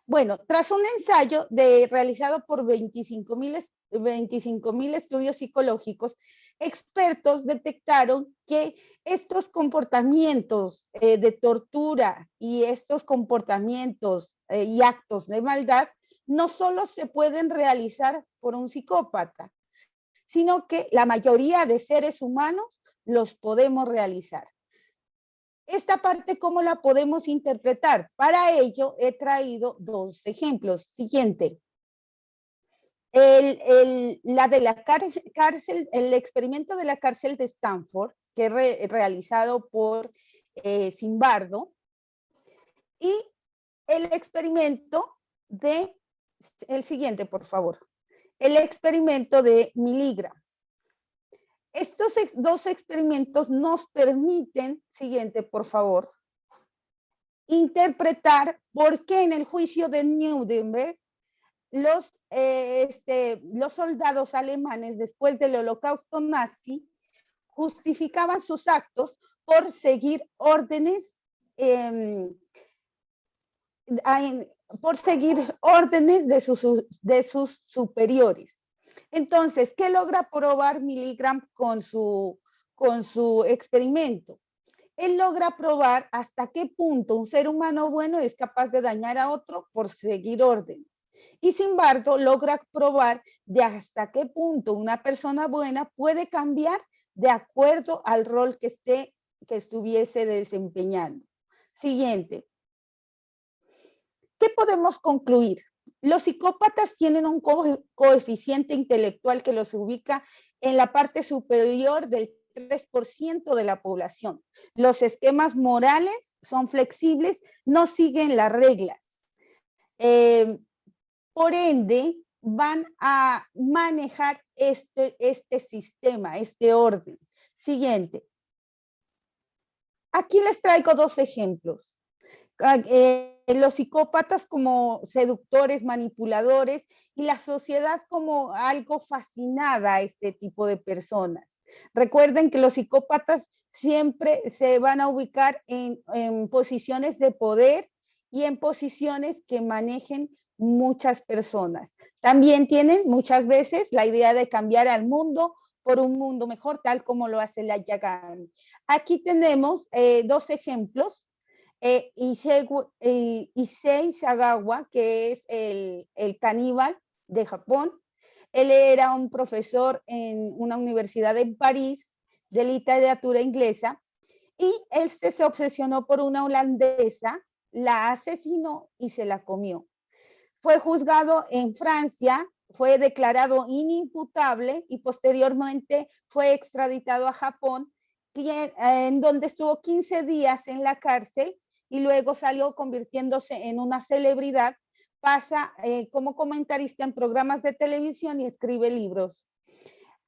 D: Bueno, tras un ensayo realizado por 25,000 estudios psicológicos, expertos detectaron que estos comportamientos de tortura y estos comportamientos y actos de maldad no solo se pueden realizar por un psicópata, sino que la mayoría de seres humanos los podemos realizar. Esta parte, ¿cómo la podemos interpretar? Para ello he traído dos ejemplos. Siguiente. La de la cárcel, el experimento de la cárcel de Stanford, que es realizado por Zimbardo, y el experimento el siguiente, por favor, el experimento de Milgram. Estos dos experimentos nos permiten, siguiente, por favor, interpretar por qué en el juicio de Nuremberg los soldados alemanes después del holocausto nazi justificaban sus actos por seguir órdenes de sus superiores. Entonces, ¿qué logra probar Milgram con su experimento? Él logra probar hasta qué punto un ser humano bueno es capaz de dañar a otro por seguir órdenes. Y Zimbardo logra probar de hasta qué punto una persona buena puede cambiar de acuerdo al rol que estuviese desempeñando. Siguiente. ¿Qué podemos concluir? Los psicópatas tienen un coeficiente intelectual que los ubica en la parte superior del 3% de la población. Los esquemas morales son flexibles, no siguen las reglas. Por ende, van a manejar este sistema, este orden. Siguiente. Aquí les traigo dos ejemplos. Los psicópatas como seductores, manipuladores, y la sociedad como algo fascinada a este tipo de personas. Recuerden que los psicópatas siempre se van a ubicar en posiciones de poder y en posiciones que manejen muchas personas. También tienen muchas veces la idea de cambiar al mundo por un mundo mejor, tal como lo hace Light Yagami. Aquí tenemos dos ejemplos. Issei Sagawa, que es el caníbal de Japón. Él era un profesor en una universidad en París de literatura inglesa, y él se obsesionó por una holandesa, la asesinó y se la comió. Fue juzgado en Francia, fue declarado inimputable y posteriormente fue extraditado a Japón, en donde estuvo 15 días en la cárcel y luego salió convirtiéndose en una celebridad. Pasa como comentarista en programas de televisión y escribe libros.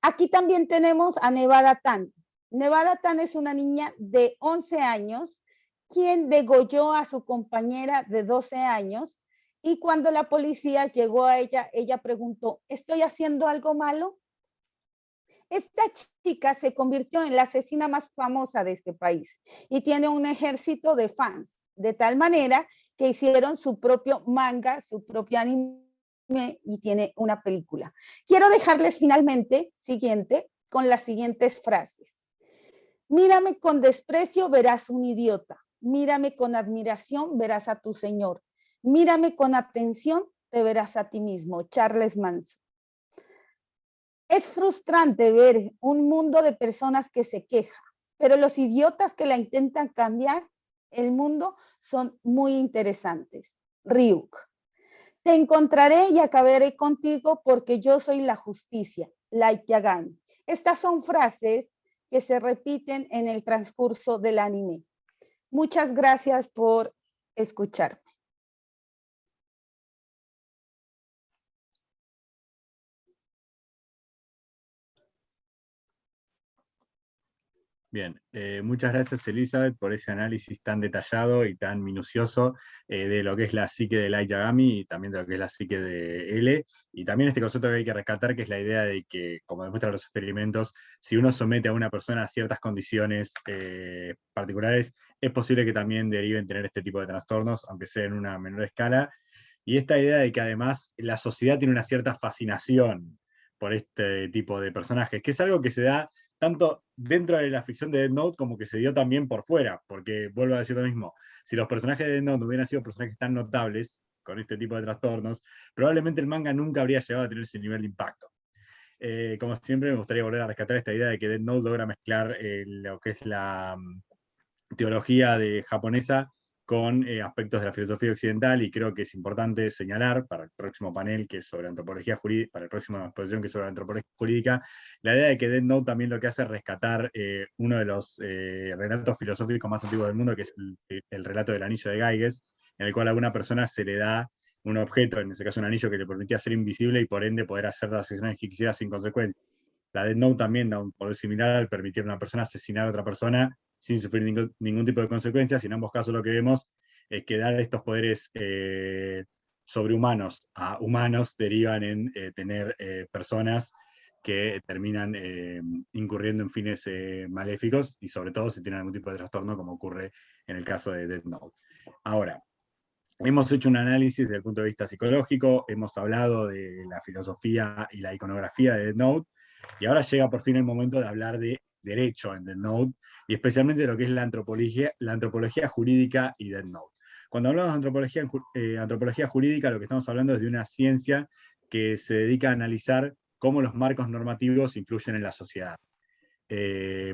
D: Aquí también tenemos a Nevada Tan. Nevada Tan es una niña de 11 años quien degolló a su compañera de 12 años, y cuando la policía llegó a ella, ella preguntó, ¿estoy haciendo algo malo? Esta chica se convirtió en la asesina más famosa de este país y tiene un ejército de fans, de tal manera que hicieron su propio manga, su propio anime, y tiene una película. Quiero dejarles finalmente, siguiente, con las siguientes frases. Mírame con desprecio, verás un idiota. Mírame con admiración, verás a tu señor. Mírame con atención, te verás a ti mismo. Charles Manson. Es frustrante ver un mundo de personas que se quejan, pero los idiotas que la intentan cambiar el mundo son muy interesantes. Ryuk. Te encontraré y acabaré contigo porque yo soy la justicia, Light Yagami. Estas son frases que se repiten en el transcurso del anime. Muchas gracias por escucharme.
B: Bien, muchas gracias Elizabeth por ese análisis tan detallado y tan minucioso de lo que es la psique de Light Yagami y también de lo que es la psique de L. Y también este concepto que hay que rescatar, que es la idea de que, como demuestran los experimentos, si uno somete a una persona a ciertas condiciones particulares, es posible que también deriven tener este tipo de trastornos, aunque sea en una menor escala. Y esta idea de que además la sociedad tiene una cierta fascinación por este tipo de personajes, que es algo que se da tanto dentro de la ficción de Death Note como que se dio también por fuera, porque vuelvo a decir lo mismo, si los personajes de Death Note hubieran sido personajes tan notables, con este tipo de trastornos, probablemente el manga nunca habría llegado a tener ese nivel de impacto. Como siempre, me gustaría volver a rescatar esta idea de que Death Note logra mezclar lo que es la teología japonesa con aspectos de la filosofía occidental, y creo que es importante señalar para el próximo panel, que es sobre antropología jurídica, para la próxima exposición, que es sobre antropología jurídica, la idea de que Death Note también lo que hace es rescatar uno de los relatos filosóficos más antiguos del mundo, que es el relato del anillo de Gyges, en el cual a una persona se le da un objeto, en ese caso un anillo, que le permitía ser invisible y por ende poder hacer las acciones que quisiera sin consecuencias. La Death Note también da un poder similar al permitir a una persona asesinar a otra persona sin sufrir ningún tipo de consecuencias, y en ambos casos lo que vemos es que dar estos poderes sobrehumanos a humanos derivan en tener personas que terminan incurriendo en fines maléficos, y sobre todo si tienen algún tipo de trastorno, como ocurre en el caso de Death Note. Ahora, hemos hecho un análisis desde el punto de vista psicológico, hemos hablado de la filosofía y la iconografía de Death Note, y ahora llega por fin el momento de hablar de derecho en Death Note, y especialmente de lo que es la antropología jurídica y Death Note. Cuando hablamos de antropología jurídica, lo que estamos hablando es de una ciencia que se dedica a analizar cómo los marcos normativos influyen en la sociedad.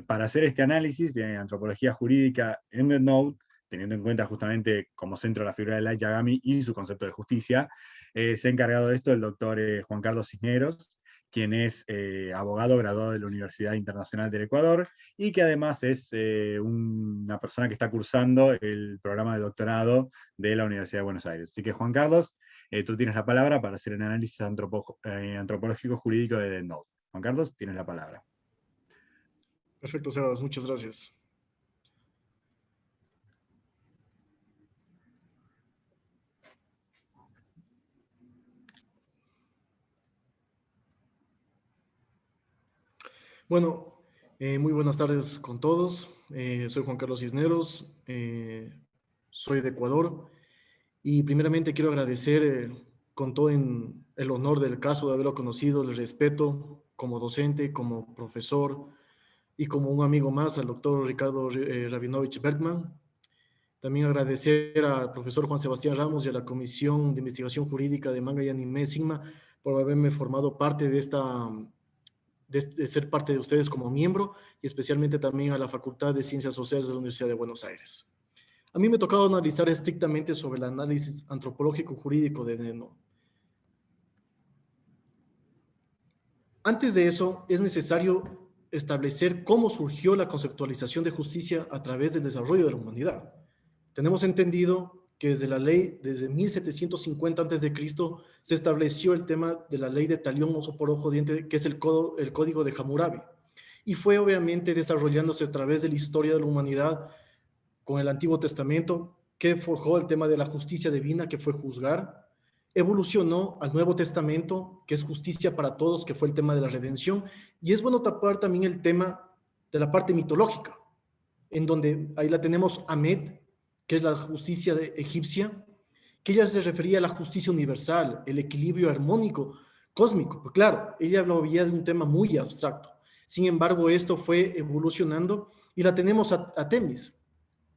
B: Para hacer este análisis de antropología jurídica en Death Note, teniendo en cuenta justamente como centro la figura de Light Yagami y su concepto de justicia, se ha encargado de esto el doctor Juan Carlos Cisneros, quien es abogado graduado de la Universidad Internacional del Ecuador, y que además es una persona que está cursando el programa de doctorado de la Universidad de Buenos Aires. Así que Juan Carlos, tú tienes la palabra para hacer el análisis antropológico jurídico de Death Note. Juan Carlos, tienes la palabra.
E: Perfecto, Sebas, muchas gracias. Bueno, muy buenas tardes con todos. Soy Juan Carlos Cisneros, soy de Ecuador, y primeramente quiero agradecer con todo el honor del caso de haberlo conocido, el respeto como docente, como profesor y como un amigo más al doctor Ricardo Rabinovich Bergman. También agradecer al profesor Juan Sebastián Ramos y a la Comisión de Investigación Jurídica de Manga y Anime Sigma por haberme formado parte de ser parte de ustedes como miembro, y especialmente también a la Facultad de Ciencias Sociales de la Universidad de Buenos Aires. A mí me ha tocado analizar estrictamente sobre el análisis antropológico jurídico de Death Note. Antes de eso, es necesario establecer cómo surgió la conceptualización de justicia a través del desarrollo de la humanidad. Tenemos entendido que desde 1750 a.C., se estableció el tema de la ley de talión ojo por ojo diente, que es el código de Hammurabi, y fue obviamente desarrollándose a través de la historia de la humanidad con el Antiguo Testamento, que forjó el tema de la justicia divina, que fue juzgar, evolucionó al Nuevo Testamento, que es justicia para todos, que fue el tema de la redención, y es bueno tapar también el tema de la parte mitológica, en donde ahí la tenemos Amet, que es la justicia egipcia, que ella se refería a la justicia universal, el equilibrio armónico, cósmico. Pues claro, ella hablaba de un tema muy abstracto. Sin embargo, esto fue evolucionando, y la tenemos a Temis,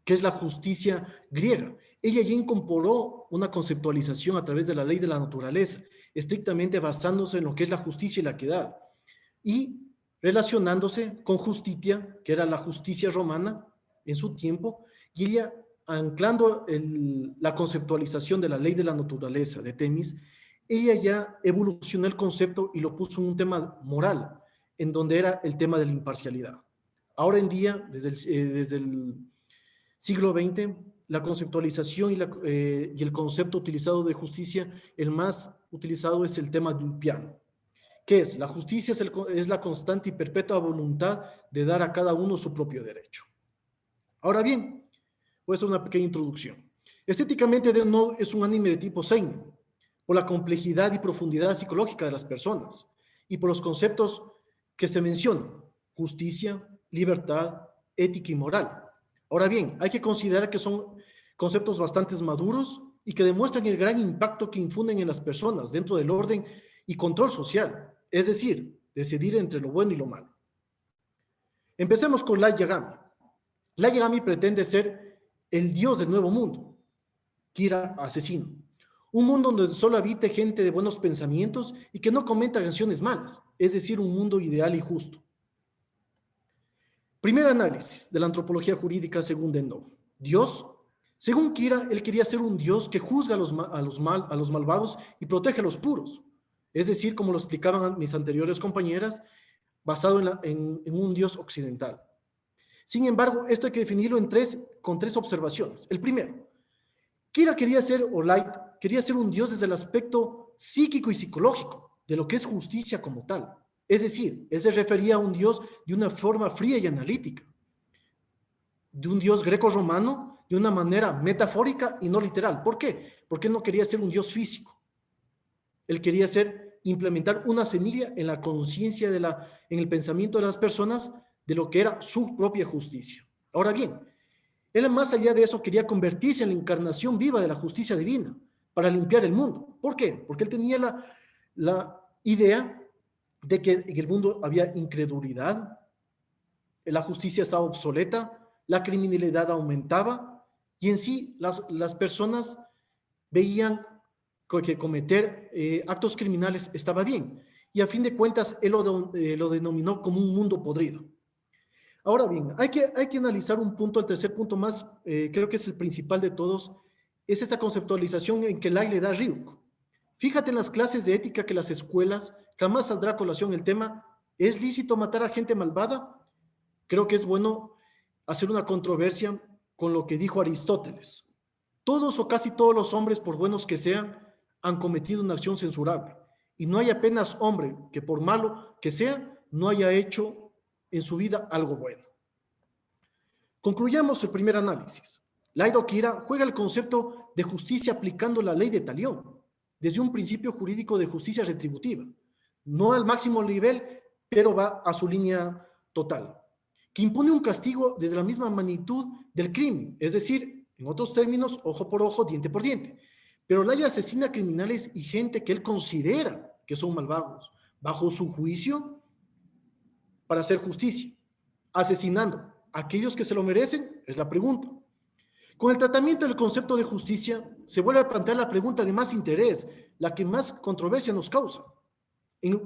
E: que es la justicia griega. ella ya incorporó una conceptualización a través de la ley de la naturaleza, estrictamente basándose en lo que es la justicia y la equidad, y relacionándose con Justitia, que era la justicia romana en su tiempo, y ella anclando la conceptualización de la ley de la naturaleza de Temis, ella ya evolucionó el concepto y lo puso en un tema moral, en donde era el tema de la imparcialidad. Ahora en día, desde el siglo XX, la conceptualización y el concepto utilizado de justicia, el más utilizado es el tema del piano. ¿Qué es? La justicia es la constante y perpetua voluntad de dar a cada uno su propio derecho. Ahora bien, voy a hacer una pequeña introducción. Estéticamente, Death Note es un anime de tipo seinen, por la complejidad y profundidad psicológica de las personas y por los conceptos que se mencionan: justicia, libertad, ética y moral. Ahora bien, hay que considerar que son conceptos bastante maduros y que demuestran el gran impacto que infunden en las personas dentro del orden y control social, es decir, decidir entre lo bueno y lo malo. Empecemos con Light Yagami. Light Yagami pretende ser el dios del nuevo mundo, Kira asesino. Un mundo donde solo habite gente de buenos pensamientos y que no cometa acciones malas, es decir, un mundo ideal y justo. Primer análisis de la antropología jurídica según Death Note. Dios. Según Kira, él quería ser un dios que juzga a los malvados y protege a los puros. Es decir, como lo explicaban mis anteriores compañeras, basado en un dios occidental. Sin embargo, esto hay que definirlo con tres observaciones. El primero, Kira quería ser, o Light, quería ser un dios desde el aspecto psíquico y psicológico de lo que es justicia como tal. Es decir, él se refería a un dios de una forma fría y analítica, de un dios greco-romano de una manera metafórica y no literal. ¿Por qué? Porque él no quería ser un dios físico. Él quería implementar una semilla en la conciencia, en el pensamiento de las personas de lo que era su propia justicia. Ahora bien, él más allá de eso quería convertirse en la encarnación viva de la justicia divina para limpiar el mundo. ¿Por qué? Porque él tenía la idea de que en el mundo había incredulidad, la justicia estaba obsoleta, la criminalidad aumentaba y en sí las personas veían que cometer actos criminales estaba bien. Y a fin de cuentas, él lo denominó como un mundo podrido. Ahora bien, hay que analizar un punto, el tercer punto más, creo que es el principal de todos, es esta conceptualización en que Light le da a Ryuk. Fíjate en las clases de ética que las escuelas jamás saldrá a colación el tema, ¿es lícito matar a gente malvada? Creo que es bueno hacer una controversia con lo que dijo Aristóteles. Todos o casi todos los hombres, por buenos que sean, han cometido una acción censurable. Y no hay apenas hombre que por malo que sea, no haya hecho en su vida algo bueno. Concluyamos el primer análisis. Light Kira juega el concepto de justicia aplicando la ley de Talión, desde un principio jurídico de justicia retributiva. No al máximo nivel, pero va a su línea total, que impone un castigo desde la misma magnitud del crimen, es decir, en otros términos, ojo por ojo, diente por diente. Pero Light asesina a criminales y gente que él considera que son malvados, bajo su juicio, para hacer justicia, asesinando a aquellos que se lo merecen, es la pregunta. Con el tratamiento del concepto de justicia, se vuelve a plantear la pregunta de más interés, la que más controversia nos causa.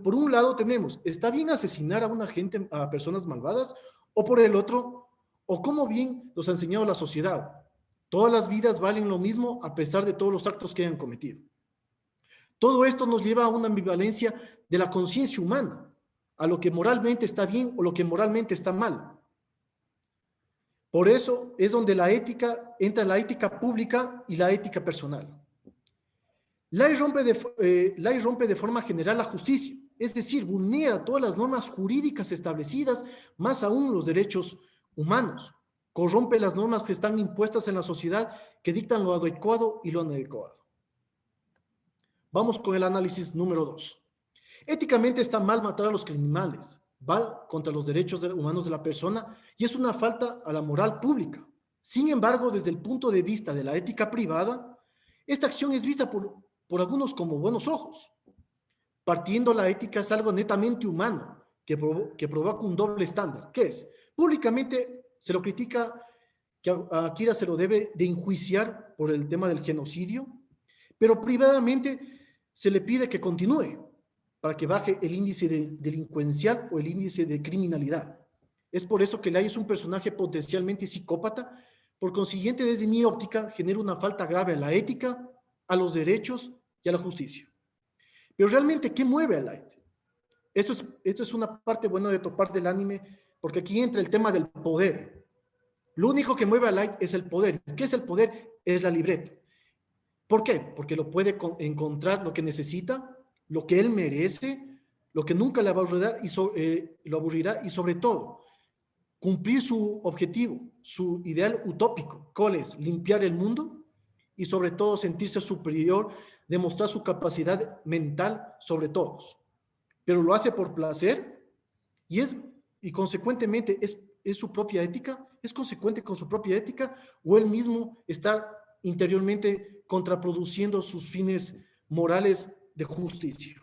E: Por un lado tenemos, ¿está bien asesinar a personas malvadas? O por el otro, ¿o cómo bien nos ha enseñado la sociedad? Todas las vidas valen lo mismo a pesar de todos los actos que hayan cometido. Todo esto nos lleva a una ambivalencia de la conciencia humana, a lo que moralmente está bien o lo que moralmente está mal. Por eso es donde entra la ética pública y la ética personal. Light rompe de forma general la justicia, es decir, vulnera todas las normas jurídicas establecidas, más aún los derechos humanos. Corrompe las normas que están impuestas en la sociedad que dictan lo adecuado y lo inadecuado. Vamos con el análisis número 2. Éticamente está mal matar a los criminales, va contra los derechos humanos de la persona y es una falta a la moral pública. Sin embargo, desde el punto de vista de la ética privada, esta acción es vista por algunos como buenos ojos. Partiendo la ética es algo netamente humano que provoca un doble estándar. ¿Qué es? Públicamente se lo critica que a Akira se lo debe de enjuiciar por el tema del genocidio, pero privadamente se le pide que continúe para que baje el índice delincuencial o el índice de criminalidad. Es por eso que Light es un personaje potencialmente psicópata. Por consiguiente, desde mi óptica, genera una falta grave a la ética, a los derechos y a la justicia. Pero realmente, ¿qué mueve a Light? Esto es una parte buena de topar del anime, porque aquí entra el tema del poder. Lo único que mueve a Light es el poder. ¿Qué es el poder? Es la libreta. ¿Por qué? Porque lo puede encontrar lo que necesita, lo que él merece, lo que nunca le va a lo aburrirá y sobre todo, cumplir su objetivo, su ideal utópico. ¿Cuál es? Limpiar el mundo y sobre todo sentirse superior, demostrar su capacidad mental sobre todos. Pero lo hace por placer y consecuentemente es su propia ética, es consecuente con su propia ética, o él mismo está interiormente contraproduciendo sus fines morales de justicia.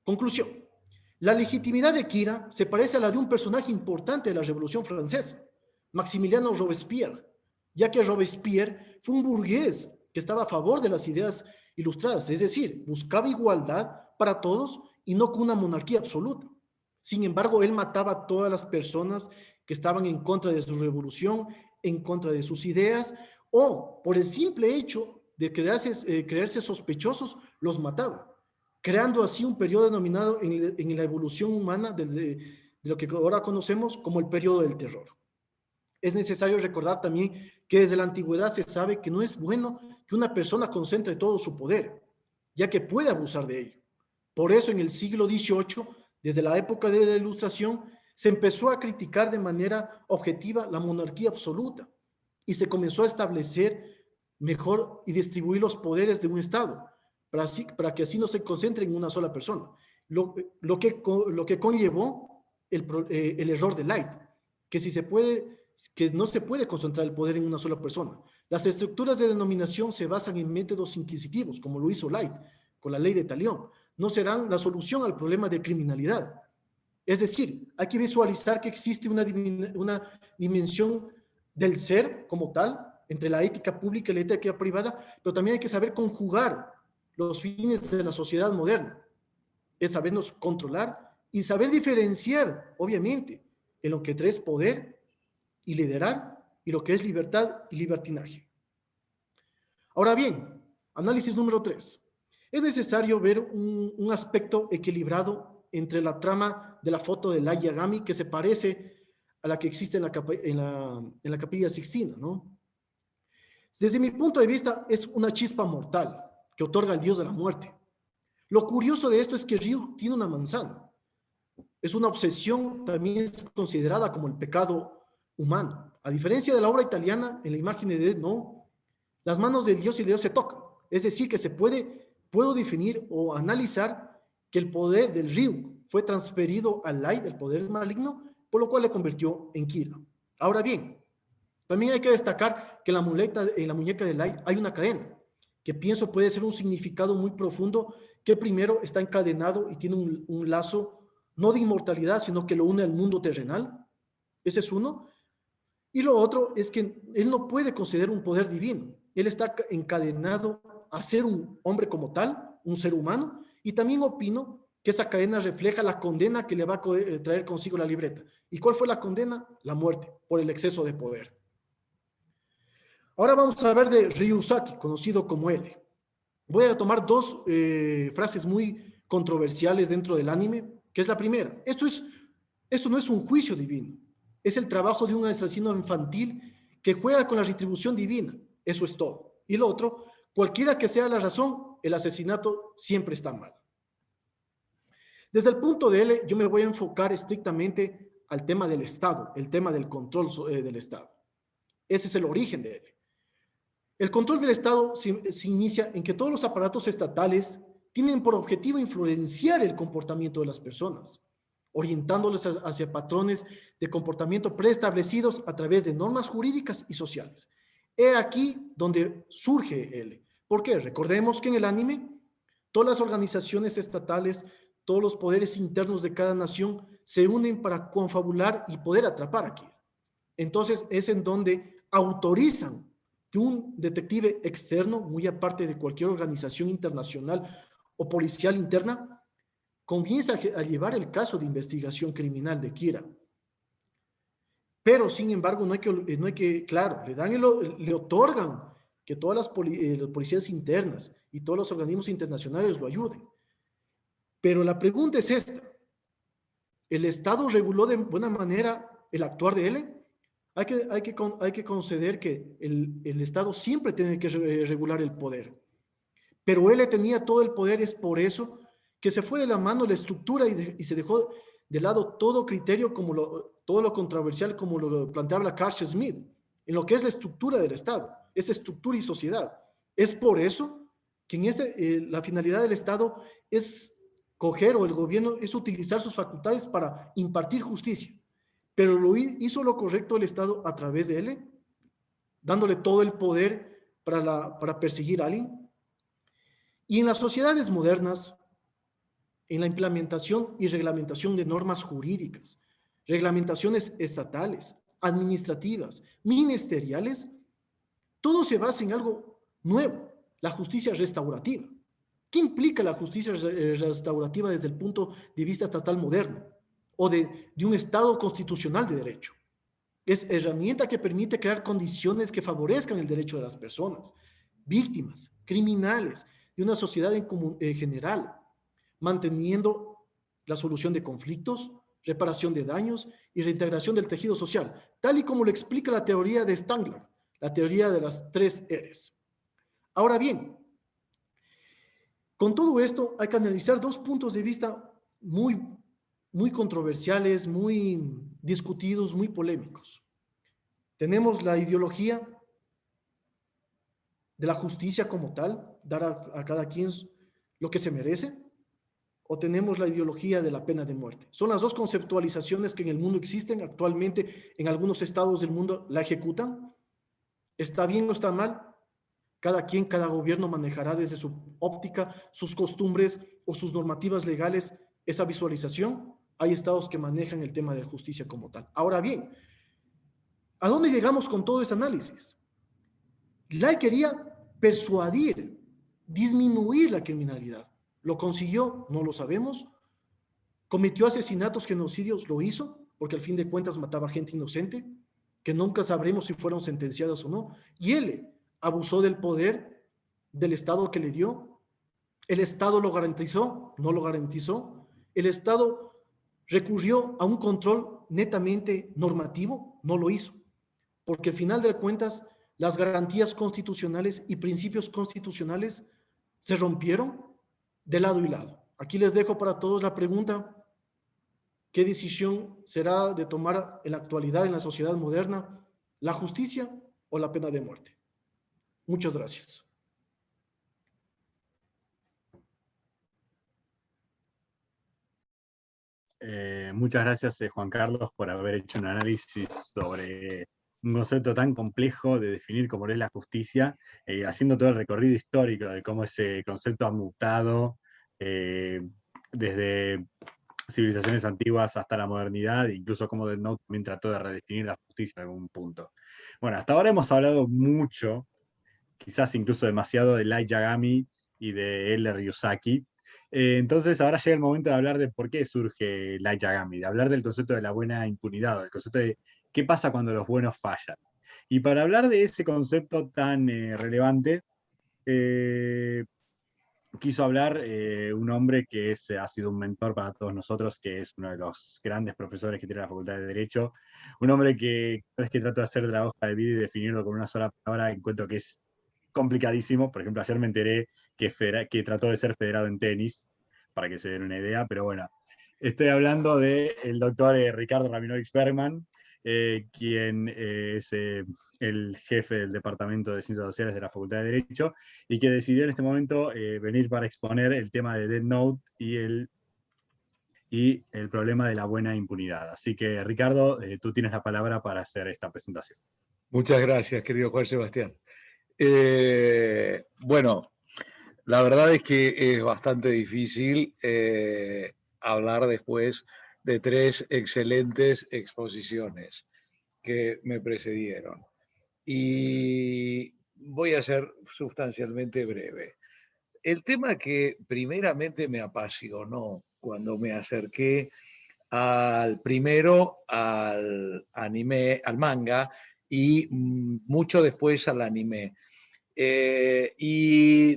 E: Conclusión. La legitimidad de Kira se parece a la de un personaje importante de la Revolución Francesa, Maximiliano Robespierre, ya que Robespierre fue un burgués que estaba a favor de las ideas ilustradas, es decir, buscaba igualdad para todos y no con una monarquía absoluta. Sin embargo, él mataba a todas las personas que estaban en contra de su revolución, en contra de sus ideas, o por el simple hecho de creerse sospechosos, los mataba, creando así un periodo denominado en la evolución humana de lo que ahora conocemos como el periodo del terror. Es necesario recordar también que desde la antigüedad se sabe que no es bueno que una persona concentre todo su poder, ya que puede abusar de ello. Por eso en el siglo XVIII, desde la época de la Ilustración, se empezó a criticar de manera objetiva la monarquía absoluta y se comenzó a establecer mejor y distribuir los poderes de un Estado, para que así no se concentre en una sola persona. Lo que conllevó el error de Light, que no se puede concentrar el poder en una sola persona. Las estructuras de denominación se basan en métodos inquisitivos, como lo hizo Light con la ley de Talión. No serán la solución al problema de criminalidad. Es decir, hay que visualizar que existe una dimensión del ser como tal, entre la ética pública y la ética privada, pero también hay que saber conjugar los fines de la sociedad moderna. Es sabernos controlar y saber diferenciar, obviamente, en lo que es poder y liderar y lo que es libertad y libertinaje. Ahora bien, análisis número 3. Es necesario ver un aspecto equilibrado entre la trama de la foto de Light Yagami, que se parece a la que existe en la Capilla Sixtina, ¿no? Desde mi punto de vista, es una chispa mortal que otorga el dios de la muerte. Lo curioso de esto es que Ryu tiene una manzana. Es una obsesión, también es considerada como el pecado humano. A diferencia de la obra italiana, en la imagen de Death Note, las manos del dios y el dios se tocan. Es decir, que puedo definir o analizar que el poder del Ryu fue transferido al Light, el poder maligno, por lo cual le convirtió en Kira. Ahora bien, también hay que destacar que en la muñeca de Light hay una cadena, que pienso puede ser un significado muy profundo, que primero está encadenado y tiene un lazo no de inmortalidad, sino que lo une al mundo terrenal. Ese es uno. Y lo otro es que él no puede conceder un poder divino. Él está encadenado a ser un hombre como tal, un ser humano, y también opino que esa cadena refleja la condena que le va a traer consigo la libreta. ¿Y cuál fue la condena? La muerte, por el exceso de poder. Ahora vamos a hablar de Ryusaki, conocido como L. Voy a tomar dos frases muy controversiales dentro del anime, que es la primera. Esto no es un juicio divino, es el trabajo de un asesino infantil que juega con la retribución divina. Eso es todo. Y lo otro, cualquiera que sea la razón, el asesinato siempre está mal. Desde el punto de L, yo me voy a enfocar estrictamente al tema del Estado, el tema del control del Estado. Ese es el origen de L. El control del Estado se inicia en que todos los aparatos estatales tienen por objetivo influenciar el comportamiento de las personas, orientándoles hacia patrones de comportamiento preestablecidos a través de normas jurídicas y sociales. He aquí donde surge L. ¿Por qué? Recordemos que en el anime, todas las organizaciones estatales, todos los poderes internos de cada nación se unen para confabular y poder atrapar a Kira. entonces es en donde autorizan que un detective externo, muy aparte de cualquier organización internacional o policial interna, comienza a llevar el caso de investigación criminal de Kira. Pero, sin embargo, no hay que claro, le otorgan que todas las policías internas y todos los organismos internacionales lo ayuden. Pero la pregunta es esta. ¿El Estado reguló de buena manera el actuar de él? Hay que conceder que el Estado siempre tiene que regular el poder. Pero él tenía todo el poder, es por eso que se fue de la mano la estructura y se dejó de lado todo criterio, todo lo controversial, como lo planteaba Carl Schmitt, en lo que es la estructura del Estado, esa estructura y sociedad. Es por eso que la finalidad del Estado es coger, o el gobierno es utilizar sus facultades para impartir justicia, pero hizo lo correcto el Estado a través de él, dándole todo el poder para perseguir a alguien. Y en las sociedades modernas, en la implementación y reglamentación de normas jurídicas, reglamentaciones estatales, administrativas, ministeriales, todo se basa en algo nuevo, la justicia restaurativa. ¿Qué implica la justicia restaurativa desde el punto de vista estatal moderno o de un Estado constitucional de derecho? Es herramienta que permite crear condiciones que favorezcan el derecho de las personas, víctimas, criminales, de una sociedad en general, manteniendo la solución de conflictos, reparación de daños y reintegración del tejido social, tal y como lo explica la teoría de Stangler, la teoría de las 3 Rs. Ahora bien, con todo esto hay que analizar 2 puntos de vista muy controversiales, muy discutidos, muy polémicos. Tenemos la ideología de la justicia como tal, dar a cada quien lo que se merece, o tenemos la ideología de la pena de muerte. Son las 2 conceptualizaciones que en el mundo existen actualmente. En algunos estados del mundo la ejecutan. ¿Está bien o está mal? Cada gobierno manejará desde su óptica, sus costumbres o sus normativas legales esa visualización. Hay estados que manejan el tema de justicia como tal. Ahora bien, ¿a dónde llegamos con todo ese análisis? Lai quería persuadir, disminuir la criminalidad. ¿Lo consiguió? No lo sabemos. ¿Cometió asesinatos, genocidios? Lo hizo, porque al fin de cuentas mataba gente inocente, que nunca sabremos si fueron sentenciadas o no. Y él abusó del poder del Estado que le dio. ¿El Estado lo garantizó? No lo garantizó. ¿El Estado recurrió a un control netamente normativo? No lo hizo. Porque al final de cuentas, las garantías constitucionales y principios constitucionales se rompieron de lado y lado. Aquí les dejo para todos la pregunta: ¿qué decisión será de tomar en la actualidad, en la sociedad moderna, la justicia o la pena de muerte? Muchas gracias.
B: Muchas gracias, Juan Carlos, por haber hecho un análisis sobre un concepto tan complejo de definir como es la justicia, haciendo todo el recorrido histórico de cómo ese concepto ha mutado desde civilizaciones antiguas hasta la modernidad, incluso cómo Death Note también trató de redefinir la justicia en algún punto. Bueno, hasta ahora hemos hablado mucho, quizás incluso demasiado, de Light Yagami y de L. Ryusaki. Entonces ahora llega el momento de hablar de por qué surge Light Yagami, de hablar del concepto de la buena impunidad, del concepto de qué pasa cuando los buenos fallan. Y para hablar de ese concepto tan relevante, quiso hablar un hombre que ha sido un mentor para todos nosotros, que es uno de los grandes profesores que tiene la Facultad de Derecho, un hombre que cada vez que trato de hacer de la hoja de vida y definirlo con una sola palabra, encuentro que es complicadísimo. Por ejemplo, ayer me enteré que trató de ser federado en tenis, para que se den una idea, pero bueno, estoy hablando del doctor Ricardo Rabinovich Bergman, quien es el jefe del Departamento de Ciencias Sociales de la Facultad de Derecho, y que decidió en este momento venir para exponer el tema de Death Note y el problema de la buena impunidad. Así que, Ricardo, tú tienes la palabra para hacer esta presentación.
A: Muchas gracias, querido Juan Sebastián. Bueno, la verdad es que es bastante difícil hablar después de 3 excelentes exposiciones. que me precedieron. Y voy a ser sustancialmente breve. El tema que primeramente me apasionó cuando me acerqué primero al anime, al manga, y mucho después al anime. Y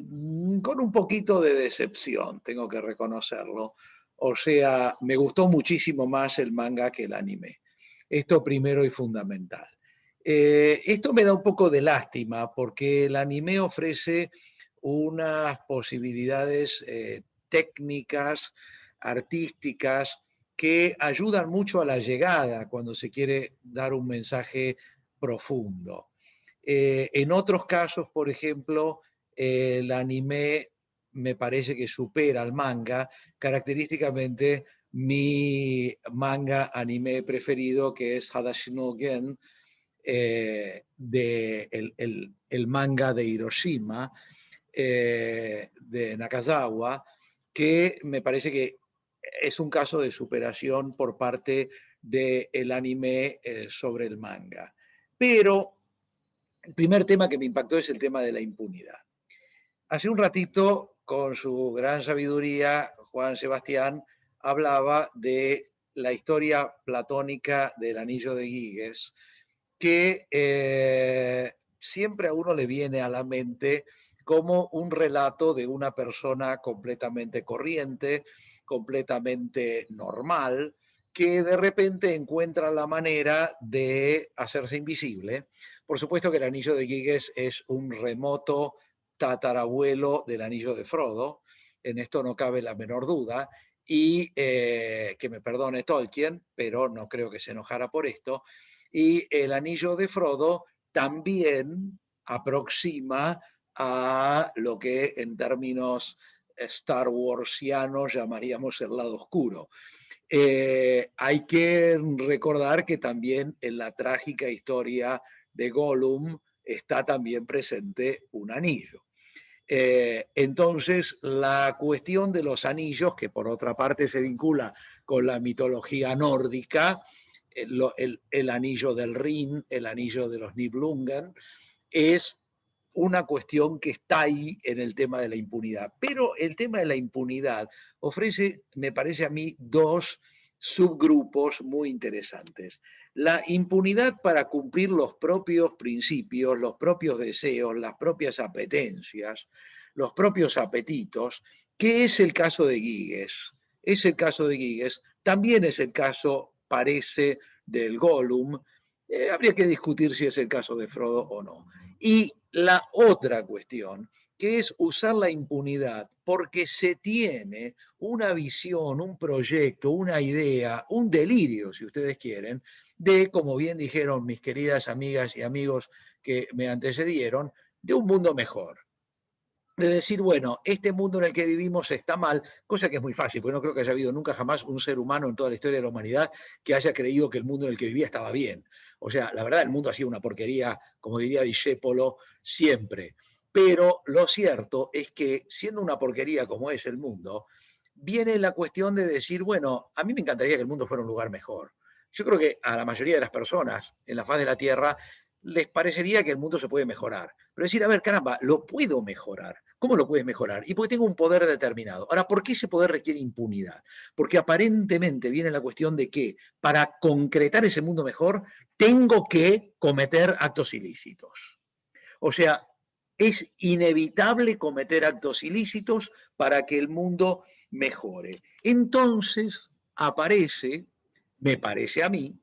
A: con un poquito de decepción, tengo que reconocerlo. O sea, me gustó muchísimo más el manga que el anime. Esto primero y fundamental. Esto me da un poco de lástima porque el anime ofrece unas posibilidades técnicas, artísticas, que ayudan mucho a la llegada cuando se quiere dar un mensaje profundo. En otros casos, por ejemplo, el anime me parece que supera al manga, característicamente mi manga anime preferido, que es Hadashi no Gen, el manga de Hiroshima, de Nakazawa, que me parece que es un caso de superación por parte del anime sobre el manga. Pero el primer tema que me impactó es el tema de la impunidad. Hace un ratito, con su gran sabiduría, Juan Sebastián hablaba de la historia platónica del anillo de Giges, que siempre a uno le viene a la mente como un relato de una persona completamente corriente, completamente normal, que de repente encuentra la manera de hacerse invisible. Por supuesto que el anillo de Giges es un remoto tatarabuelo del anillo de Frodo, en esto no cabe la menor duda, y que me perdone Tolkien, pero no creo que se enojara por esto, y el anillo de Frodo también aproxima a lo que en términos Star Warsianos llamaríamos el lado oscuro. Hay que recordar que también en la trágica historia de Gollum está también presente un anillo. Entonces, la cuestión de los anillos, que por otra parte se vincula con la mitología nórdica, el anillo del Rin, el anillo de los Nibelungen, es una cuestión que está ahí en el tema de la impunidad. Pero el tema de la impunidad ofrece, me parece a mí, dos subgrupos muy interesantes. La impunidad para cumplir los propios principios, los propios deseos, las propias apetencias, los propios apetitos, que es el caso de Giges. Es el caso de Giges, también es el caso, parece, del Gollum. Habría que discutir si es el caso de Frodo o no. Y la otra cuestión, que es usar la impunidad porque se tiene una visión, un proyecto, una idea, un delirio, si ustedes quieren, de, como bien dijeron mis queridas amigas y amigos que me antecedieron, de un mundo mejor. De decir, bueno, este mundo en el que vivimos está mal, cosa que es muy fácil, porque no creo que haya habido nunca jamás un ser humano en toda la historia de la humanidad que haya creído que el mundo en el que vivía estaba bien. O sea, la verdad, el mundo ha sido una porquería, como diría Discépolo, siempre. Pero lo cierto es que, siendo una porquería como es el mundo, viene la cuestión de decir, bueno, a mí me encantaría que el mundo fuera un lugar mejor. Yo creo que a la mayoría de las personas en la faz de la Tierra les parecería que el mundo se puede mejorar. Pero decir, a ver, caramba, lo puedo mejorar. ¿Cómo lo puedes mejorar? Y porque tengo un poder determinado. Ahora, ¿por qué ese poder requiere impunidad? Porque aparentemente viene la cuestión de que para concretar ese mundo mejor, tengo que cometer actos ilícitos. O sea, es inevitable cometer actos ilícitos para que el mundo mejore. Entonces aparece, me parece a mí,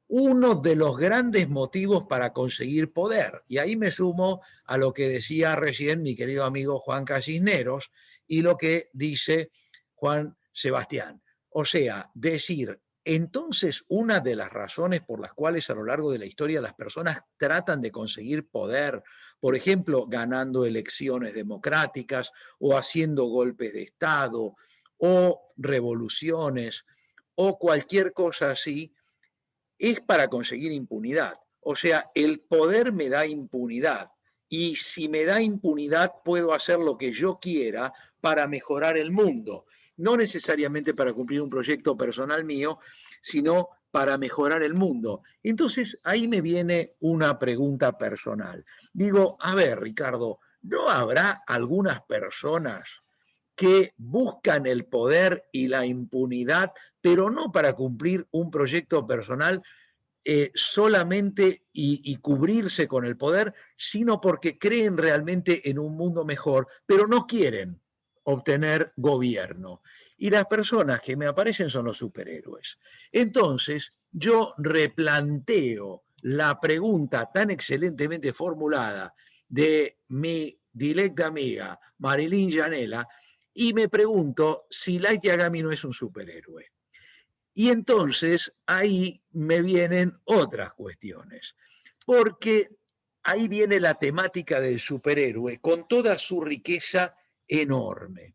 A: uno de los grandes motivos para conseguir poder. Y ahí me sumo a lo que decía recién mi querido amigo Juan Cisneros y lo que dice Juan Sebastián. O sea, decir, entonces una de las razones por las cuales a lo largo de la historia las personas tratan de conseguir poder, por ejemplo, ganando elecciones democráticas o haciendo golpes de Estado o revoluciones o cualquier cosa así, es para conseguir impunidad. O sea, el poder me da impunidad. Y si me da impunidad, puedo hacer lo que yo quiera para mejorar el mundo. No necesariamente para cumplir un proyecto personal mío, sino para mejorar el mundo. Entonces, ahí me viene una pregunta personal. Digo, a ver, Ricardo, ¿no habrá algunas personas que buscan el poder y la impunidad, pero no para cumplir un proyecto personal solamente y cubrirse con el poder, sino porque creen realmente en un mundo mejor, pero no quieren obtener gobierno? Y las personas que me aparecen son los superhéroes. Entonces, yo replanteo la pregunta tan excelentemente formulada de mi directa amiga Marilyn Janela, y me pregunto si Light Yagami no es un superhéroe. Y entonces ahí me vienen otras cuestiones, porque ahí viene la temática del superhéroe con toda su riqueza enorme.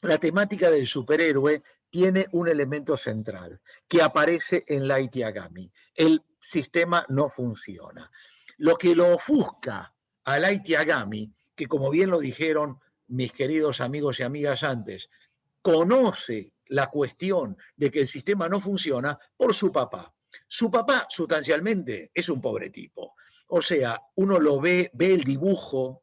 A: La temática del superhéroe tiene un elemento central que aparece en Light Yagami. El sistema no funciona. Lo que lo ofusca a Light Yagami, que como bien lo dijeron mis queridos amigos y amigas antes, conoce la cuestión de que el sistema no funciona por su papá. Su papá, sustancialmente, es un pobre tipo. O sea, uno lo ve el dibujo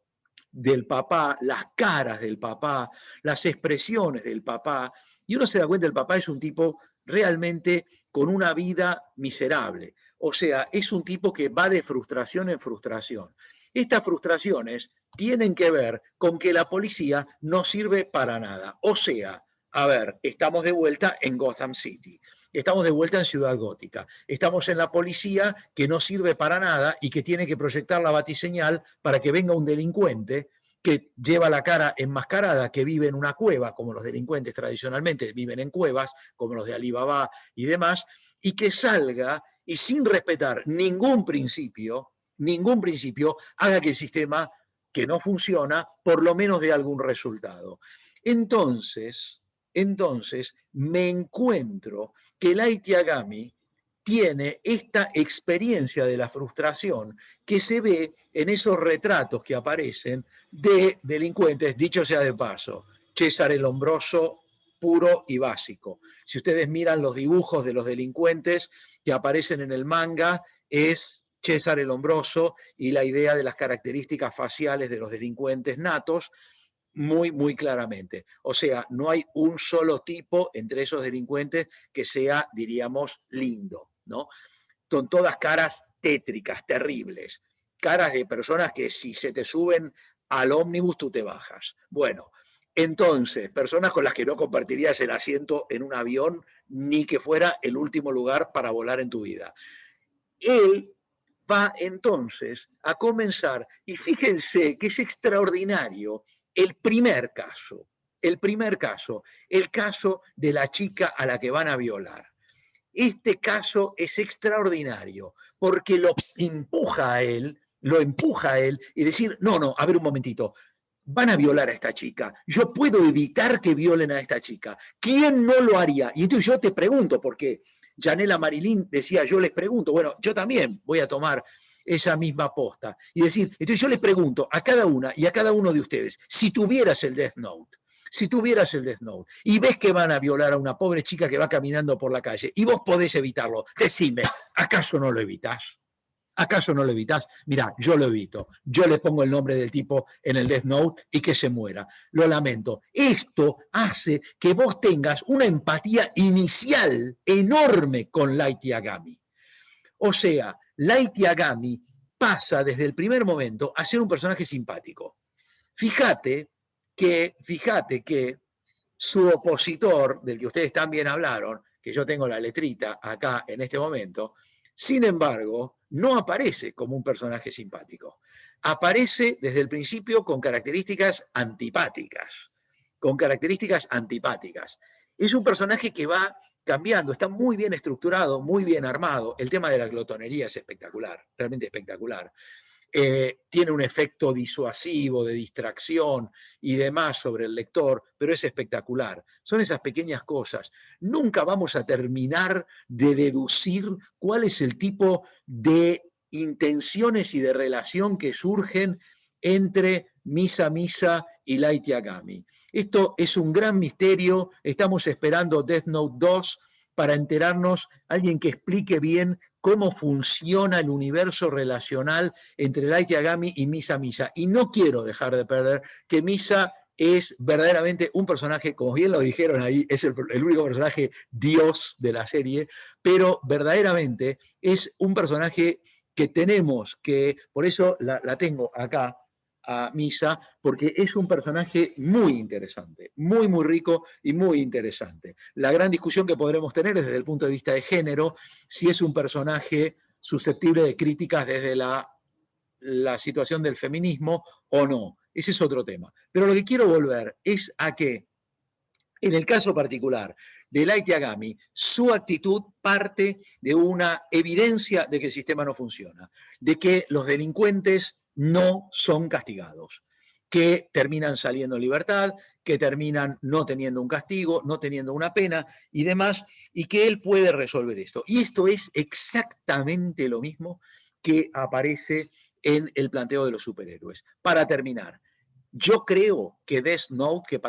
A: del papá, las caras del papá, las expresiones del papá, y uno se da cuenta que el papá es un tipo realmente con una vida miserable. O sea, es un tipo que va de frustración en frustración. Estas frustraciones tienen que ver con que la policía no sirve para nada. O sea, a ver, estamos de vuelta en Gotham City, estamos de vuelta en Ciudad Gótica, estamos en la policía que no sirve para nada y que tiene que proyectar la batiseñal para que venga un delincuente que lleva la cara enmascarada, que vive en una cueva, como los delincuentes tradicionalmente viven en cuevas, como los de Alibaba y demás, y que salga y sin respetar ningún principio, haga que el sistema que no funciona, por lo menos dé algún resultado. Entonces me encuentro que Light Yagami tiene esta experiencia de la frustración que se ve en esos retratos que aparecen de delincuentes, dicho sea de paso, César el Hombroso puro y básico. Si ustedes miran los dibujos de los delincuentes que aparecen en el manga, es César el Hombroso y la idea de las características faciales de los delincuentes natos, muy, muy claramente. O sea, no hay un solo tipo entre esos delincuentes que sea, diríamos, lindo, ¿no? Son todas caras tétricas, terribles, caras de personas que si se te suben al ómnibus tú te bajas. Bueno, entonces, personas con las que no compartirías el asiento en un avión ni que fuera el último lugar para volar en tu vida. Él va entonces a comenzar, y fíjense que es extraordinario, el caso de la chica a la que van a violar. Este caso es extraordinario porque lo empuja a él y decir, no, a ver un momentito, van a violar a esta chica, yo puedo evitar que violen a esta chica, ¿quién no lo haría? Y entonces yo te pregunto, porque Janela Marilyn decía, yo les pregunto, bueno, yo también voy a tomar esa misma posta y decir, entonces yo les pregunto a cada una y a cada uno de ustedes, si tuvieras el Death Note y ves que van a violar a una pobre chica que va caminando por la calle y vos podés evitarlo, decime, ¿acaso no lo evitas? ¿Acaso no lo evitas? Mirá, yo lo evito. Yo le pongo el nombre del tipo en el Death Note y que se muera. Lo lamento. Esto hace que vos tengas una empatía inicial enorme con Light Yagami. O sea, Light Yagami pasa desde el primer momento a ser un personaje simpático. Fíjate que su opositor, del que ustedes también hablaron, que yo tengo la letrita acá en este momento, sin embargo, no aparece como un personaje simpático. Aparece desde el principio con características antipáticas. Es un personaje que va cambiando, está muy bien estructurado, muy bien armado. El tema de la glotonería es espectacular, realmente espectacular. Tiene un efecto disuasivo, de distracción y demás sobre el lector, pero es espectacular. Son esas pequeñas cosas. Nunca vamos a terminar de deducir cuál es el tipo de intenciones y de relación que surgen entre Misa y Light Yagami. Esto es un gran misterio. Estamos esperando Death Note 2 para enterarnos, alguien que explique bien cómo funciona el universo relacional entre Light Yagami y Misa Misa. Y no quiero dejar de perder que Misa es verdaderamente un personaje, como bien lo dijeron ahí, es el único personaje Dios de la serie, pero verdaderamente es un personaje que tenemos que, por eso la tengo acá, a Misa, porque es un personaje muy interesante, muy, muy rico y muy interesante. La gran discusión que podremos tener es desde el punto de vista de género, si es un personaje susceptible de críticas desde la situación del feminismo o no. Ese es otro tema. Pero lo que quiero volver es a que, en el caso particular de Light Yagami, su actitud parte de una evidencia de que el sistema no funciona, de que los delincuentes no son castigados, que terminan saliendo en libertad, que terminan no teniendo un castigo, no teniendo una pena y demás, y que él puede resolver esto. Y esto es exactamente lo mismo que aparece en el planteo de los superhéroes. Para terminar, yo creo que Death Note, que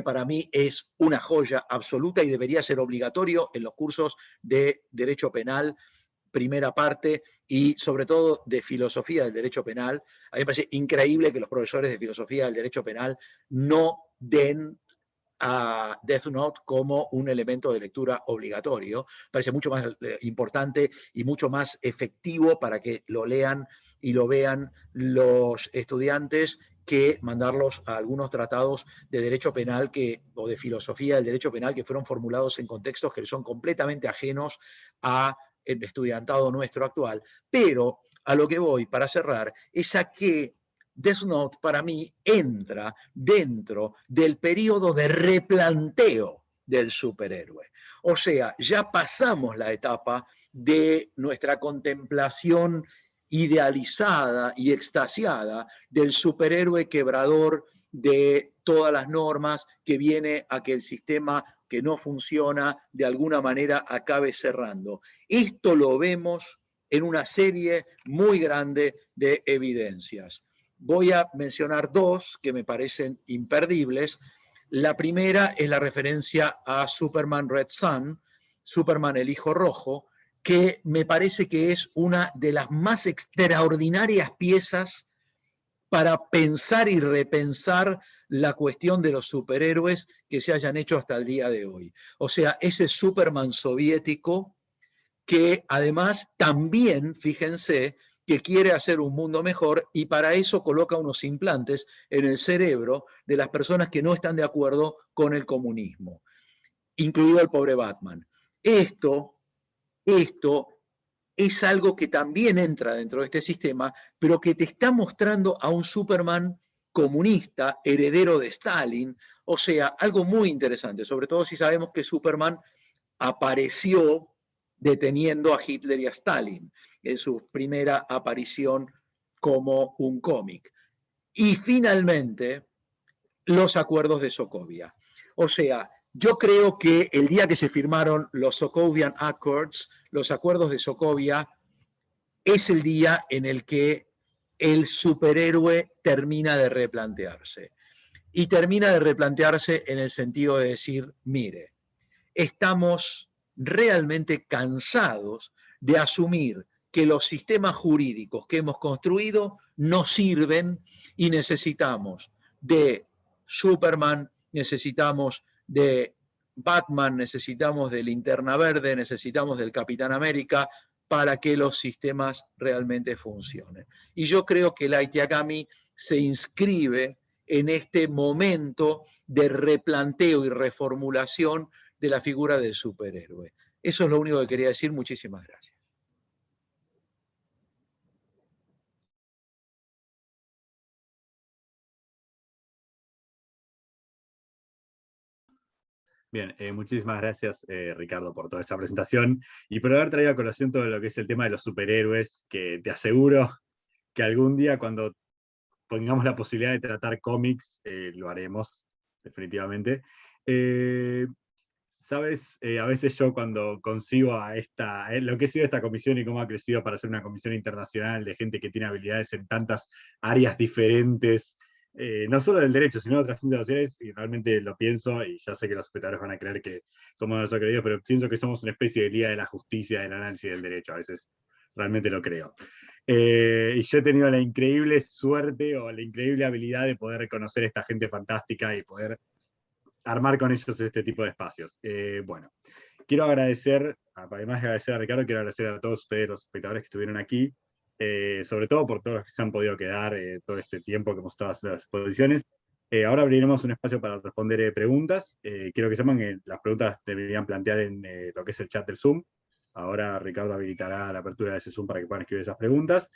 A: para mí es una joya absoluta y debería ser obligatorio en los cursos de Derecho Penal, primera parte, y sobre todo de Filosofía del Derecho Penal. A mí me parece increíble que los profesores de Filosofía del Derecho Penal no den a Death Note como un elemento de lectura obligatorio. Parece mucho más importante y mucho más efectivo para que lo lean y lo vean los estudiantes que mandarlos a algunos tratados de derecho penal o de filosofía del derecho penal que fueron formulados en contextos que son completamente ajenos al estudiantado nuestro actual. Pero a lo que voy, para cerrar, es a que Death Note para mí entra dentro del periodo de replanteo del superhéroe. O sea, ya pasamos la etapa de nuestra contemplación idealizada y extasiada del superhéroe quebrador de todas las normas que viene a que el sistema que no funciona de alguna manera acabe cerrando. Esto lo vemos en una serie muy grande de evidencias. Voy a mencionar dos que me parecen imperdibles. La primera es la referencia a Superman Red Sun, Superman el Hijo Rojo, que me parece que es una de las más extraordinarias piezas para pensar y repensar la cuestión de los superhéroes que se hayan hecho hasta el día de hoy. O sea, ese Superman soviético que además también, fíjense, que quiere hacer un mundo mejor y para eso coloca unos implantes en el cerebro de las personas que no están de acuerdo con el comunismo, incluido el pobre Batman. Esto es algo que también entra dentro de este sistema, pero que te está mostrando a un Superman comunista, heredero de Stalin, o sea, algo muy interesante, sobre todo si sabemos que Superman apareció deteniendo a Hitler y a Stalin en su primera aparición como un cómic. Y finalmente, los acuerdos de Sokovia. O sea, yo creo que el día que se firmaron los Sokovian Accords, los acuerdos de Sokovia, es el día en el que el superhéroe termina de replantearse. Y termina de replantearse en el sentido de decir, mire, estamos realmente cansados de asumir que los sistemas jurídicos que hemos construido no sirven y necesitamos de Superman, necesitamos de Batman, necesitamos de Linterna Verde, necesitamos del Capitán América para que los sistemas realmente funcionen. Y yo creo que Light Yagami se inscribe en este momento de replanteo y reformulación de la figura del superhéroe. Eso es lo único que quería decir. Muchísimas gracias.
B: Bien, muchísimas gracias, Ricardo, por toda esa presentación y por haber traído a colación todo lo que es el tema de los superhéroes, que te aseguro que algún día cuando tengamos la posibilidad de tratar cómics, lo haremos, definitivamente. Sabes, a veces yo cuando concibo a lo que ha sido esta comisión y cómo ha crecido para ser una comisión internacional de gente que tiene habilidades en tantas áreas diferentes, no solo del derecho, sino de otras ciencias sociales, y realmente lo pienso, y ya sé que los espectadores van a creer que somos desacredidos, pero pienso que somos una especie de Liga de la Justicia, del análisis del derecho, a veces realmente lo creo. Y yo he tenido la increíble suerte o la increíble habilidad de poder reconocer a esta gente fantástica y poder armar con ellos este tipo de espacios. Bueno, quiero agradecer, además de agradecer a Ricardo, quiero agradecer a todos ustedes, los espectadores que estuvieron aquí, sobre todo por todos los que se han podido quedar todo este tiempo que hemos estado haciendo las exposiciones. Ahora abriremos un espacio para responder preguntas. Quiero que sepan que las preguntas deberían plantear en lo que es el chat del Zoom. Ahora Ricardo habilitará la apertura de ese Zoom para que puedan escribir esas preguntas.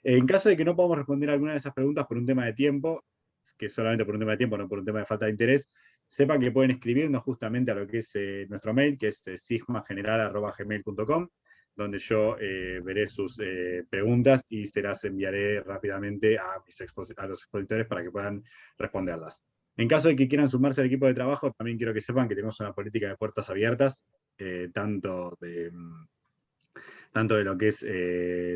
B: En caso de que no podamos responder alguna de esas preguntas por un tema de tiempo, que solamente por un tema de tiempo, no por un tema de falta de interés, sepan que pueden escribirnos justamente a lo que es nuestro mail, que es sigmageneral@gmail.com, donde yo veré sus preguntas y se las enviaré rápidamente a los expositores para que puedan responderlas. En caso de que quieran sumarse al equipo de trabajo, también quiero que sepan que tenemos una política de puertas abiertas, tanto de lo que es,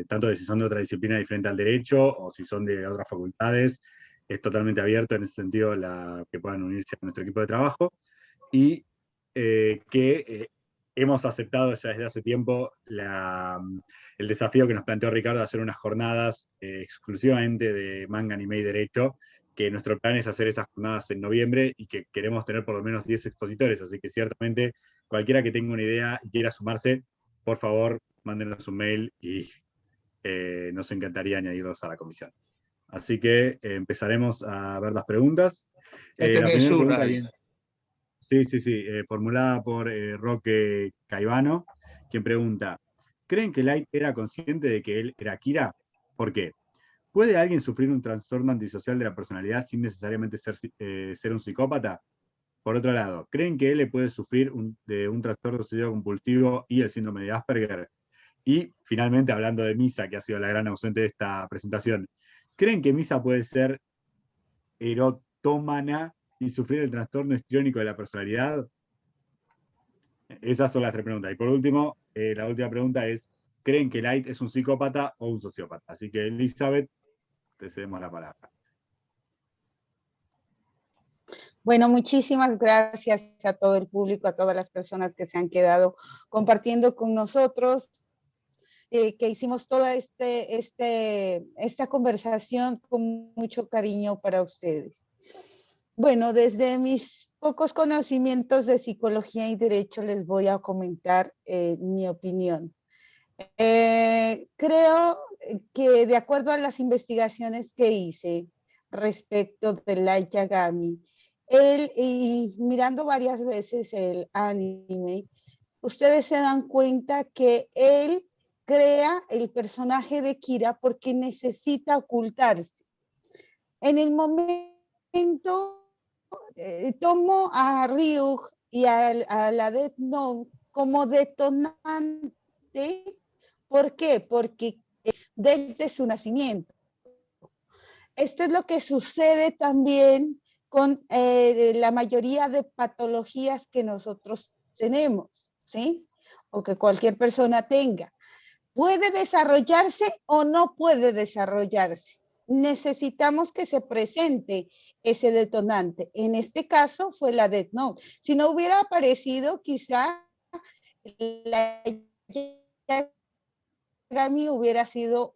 B: tanto de si son de otra disciplina diferente al derecho o si son de otras facultades. Es totalmente abierto en ese sentido que puedan unirse a nuestro equipo de trabajo, y hemos aceptado ya desde hace tiempo el desafío que nos planteó Ricardo de hacer unas jornadas exclusivamente de manga, anime y derecho, que nuestro plan es hacer esas jornadas en noviembre y que queremos tener por lo menos 10 expositores, así que ciertamente cualquiera que tenga una idea y quiera sumarse, por favor, mándenos un mail y nos encantaría añadirlos a la comisión. Así que empezaremos a ver las preguntas.
A: Ya
B: La
A: tenés
B: primera
A: una
B: pregunta
A: ahí.
B: sí, formulada por Roque Caivano, quien pregunta: ¿creen que Light era consciente de que él era Kira? ¿Por qué? ¿Puede alguien sufrir un trastorno antisocial de la personalidad sin necesariamente ser un psicópata? Por otro lado, ¿creen que él puede sufrir de un trastorno obsesivo compulsivo y el síndrome de Asperger? Y finalmente, hablando de Misa, que ha sido la gran ausente de esta presentación, ¿creen que Misa puede ser erotómana y sufrir el trastorno histriónico de la personalidad? Esas son las tres preguntas. Y por último, la última pregunta es: ¿creen que Light es un psicópata o un sociópata? Así que, Elizabeth, te cedemos la palabra.
D: Bueno, muchísimas gracias a todo el público, a todas las personas que se han quedado compartiendo con nosotros, que hicimos toda esta conversación con mucho cariño para ustedes. Bueno, desde mis pocos conocimientos de psicología y derecho les voy a comentar mi opinión. Creo que de acuerdo a las investigaciones que hice respecto de Light Yagami, él, y mirando varias veces el anime, ustedes se dan cuenta que él crea el personaje de Kira porque necesita ocultarse. En el momento, tomo a Ryuk y a la Death Note como detonante. ¿Por qué? Porque desde su nacimiento. Esto es lo que sucede también con la mayoría de patologías que nosotros tenemos, ¿sí? O que cualquier persona tenga. ¿Puede desarrollarse o no puede desarrollarse? Necesitamos que se presente ese detonante. En este caso fue la Death Note. Si no hubiera aparecido, quizá la Yagami hubiera sido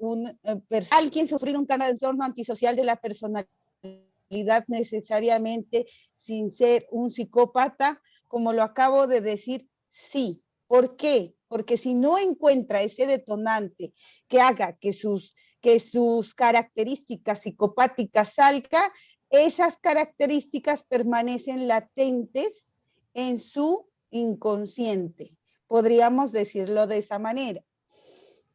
D: alguien sufrir un trastorno antisocial de la personalidad necesariamente sin ser un psicópata, como lo acabo de decir, sí. ¿Por qué? Porque si no encuentra ese detonante que haga que sus características psicopáticas salgan, esas características permanecen latentes en su inconsciente. Podríamos decirlo de esa manera.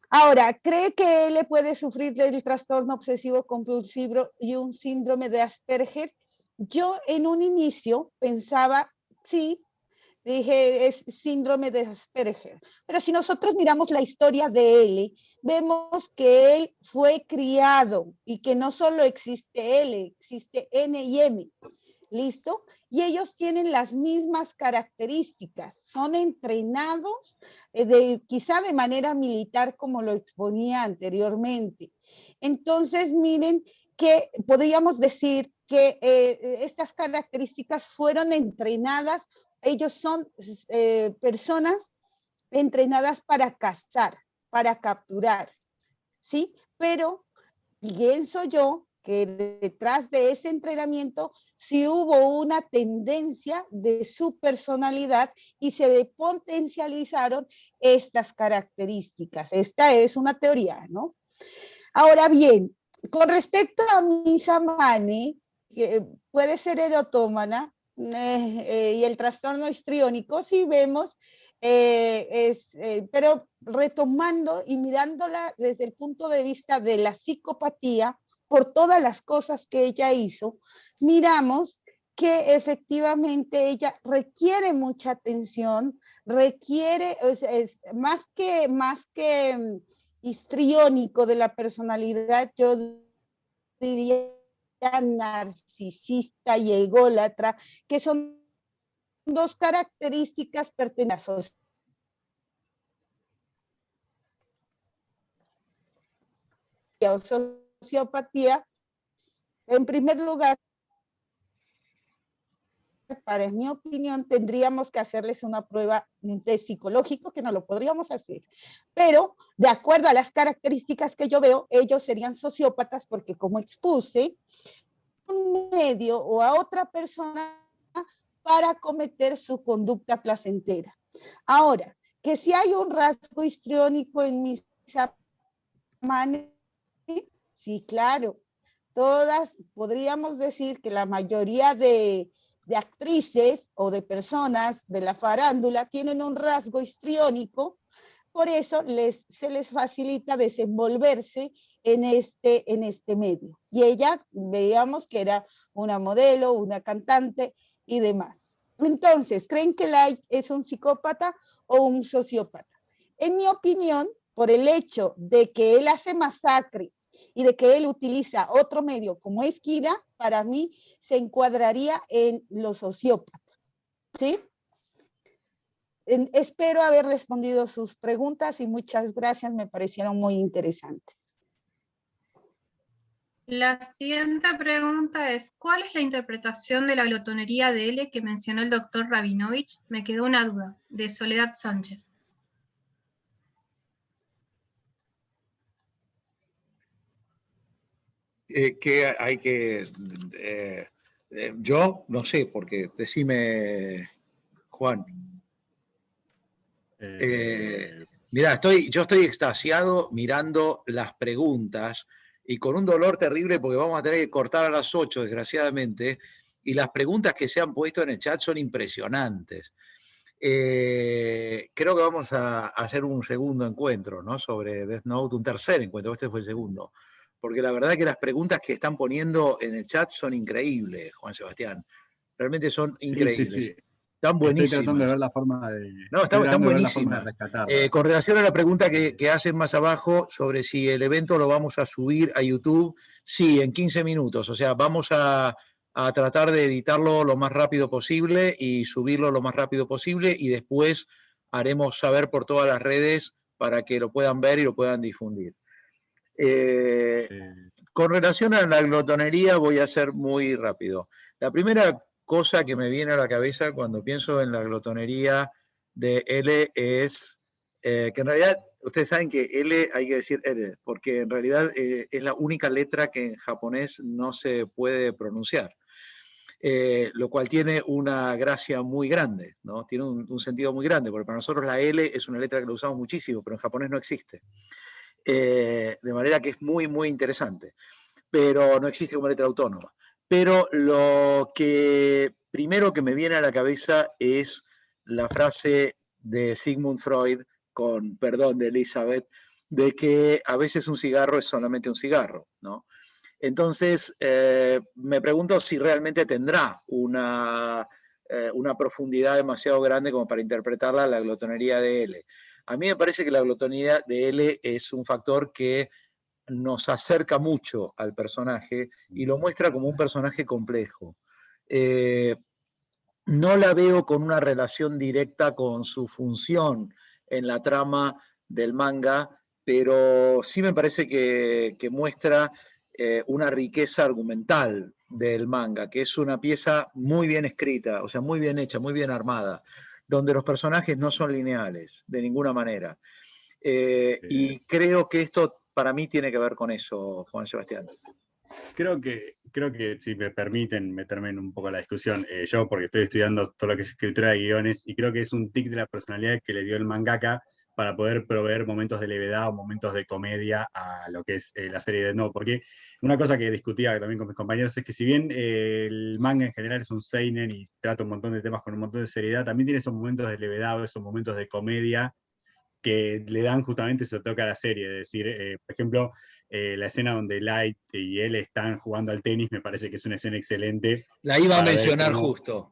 D: Ahora, ¿cree que él puede sufrir del trastorno obsesivo compulsivo y un síndrome de Asperger? Yo en un inicio pensaba, sí, dije, es síndrome de Asperger. Pero si nosotros miramos la historia de él, vemos que él fue criado y que no solo existe él, existe N y M. ¿Listo? Y ellos tienen las mismas características, son entrenados quizá de manera militar como lo exponía anteriormente. Entonces, miren que podríamos decir que estas características fueron entrenadas, ellos son personas entrenadas para cazar, para capturar, ¿sí? Pero pienso yo que detrás de ese entrenamiento sí hubo una tendencia de su personalidad y se potencializaron estas características. Esta es una teoría, ¿no? Ahora bien, con respecto a Misa Mane, que puede ser erotómana y el trastorno histriónico, sí vemos, pero retomando y mirándola desde el punto de vista de la psicopatía, por todas las cosas que ella hizo, miramos que efectivamente ella requiere mucha atención, requiere, es más que histriónico de la personalidad, yo diría narcisista y ególatra, que son dos características pertenecientes a la sociopatía. En primer lugar, para mi opinión, tendríamos que hacerles una prueba de psicológico, que no lo podríamos hacer. Pero, de acuerdo a las características que yo veo, ellos serían sociópatas porque, como expuse, un medio o a otra persona para cometer su conducta placentera. Ahora, que si hay un rasgo histriónico en mis manes, sí, claro. Todas, podríamos decir que la mayoría de actrices o de personas de la farándula tienen un rasgo histriónico, por eso se les facilita desenvolverse en este medio. Y ella, veíamos que era una modelo, una cantante y demás. Entonces, ¿creen que Light es un psicópata o un sociópata? En mi opinión, por el hecho de que él hace masacres y de que él utiliza otro medio como es Kira, para mí se encuadraría en los sociópatas, ¿sí? Espero haber respondido sus preguntas y muchas gracias, me parecieron muy interesantes.
C: La siguiente pregunta es, ¿cuál es la interpretación de la glotonería de L que mencionó el doctor Rabinovich? Me quedó una duda, de Soledad Sánchez.
A: Que hay que... yo no sé, porque decime, Juan. Mirá, yo estoy extasiado mirando las preguntas y con un dolor terrible porque vamos a tener que cortar a las 8, desgraciadamente, y las preguntas que se han puesto en el chat son impresionantes. Creo que vamos a hacer un segundo encuentro, ¿no? Sobre Death Note, un tercer encuentro, este fue el segundo. Porque la verdad que las preguntas que están poniendo en el chat son increíbles, Juan Sebastián. Realmente son increíbles.
B: Sí, sí, sí.
A: Están buenísimas.
B: Estoy tratando de ver la forma de...
A: No, están buenísimas. Con relación a la pregunta que hacen más abajo sobre si el evento lo vamos a subir a YouTube, sí, en 15 minutos. O sea, vamos a tratar de editarlo lo más rápido posible y subirlo lo más rápido posible y después haremos saber por todas las redes para que lo puedan ver y lo puedan difundir. Con relación a la glotonería voy a ser muy rápido. La primera cosa que me viene a la cabeza cuando pienso en la glotonería de L es que en realidad ustedes saben que L hay que decir L, porque en realidad es la única letra que en japonés no se puede pronunciar. Lo cual tiene una gracia muy grande, ¿no? Tiene un sentido muy grande, porque para nosotros la L es una letra que lo usamos muchísimo, pero en japonés no existe. De manera que es muy, muy interesante, pero no existe como letra autónoma. Pero lo que primero que me viene a la cabeza es la frase de Sigmund Freud, con perdón de Elizabeth, de que a veces un cigarro es solamente un cigarro, ¿no? Entonces, me pregunto si realmente tendrá una profundidad demasiado grande como para interpretarla la glotonería de L. A mí me parece que la glotonería de L es un factor que nos acerca mucho al personaje y lo muestra como un personaje complejo. No la veo con una relación directa con su función en la trama del manga, pero sí me parece que muestra una riqueza argumental del manga, que es una pieza muy bien escrita, o sea, muy bien hecha, muy bien armada, donde los personajes no son lineales, de ninguna manera. Y creo que esto para mí tiene que ver con eso, Juan Sebastián.
B: Creo que si me permiten meterme en un poco la discusión, yo porque estoy estudiando todo lo que es escritura de guiones, y creo que es un tic de la personalidad que le dio el mangaka para poder proveer momentos de levedad o momentos de comedia a lo que es la serie de No, porque una cosa que discutía también con mis compañeros es que si bien el manga en general es un seinen y trata un montón de temas con un montón de seriedad, también tiene esos momentos de levedad o esos momentos de comedia que le dan justamente ese toque a la serie. Es decir, por ejemplo, la escena donde Light y él están jugando al tenis me parece que es una escena excelente.
A: La iba a mencionar justo,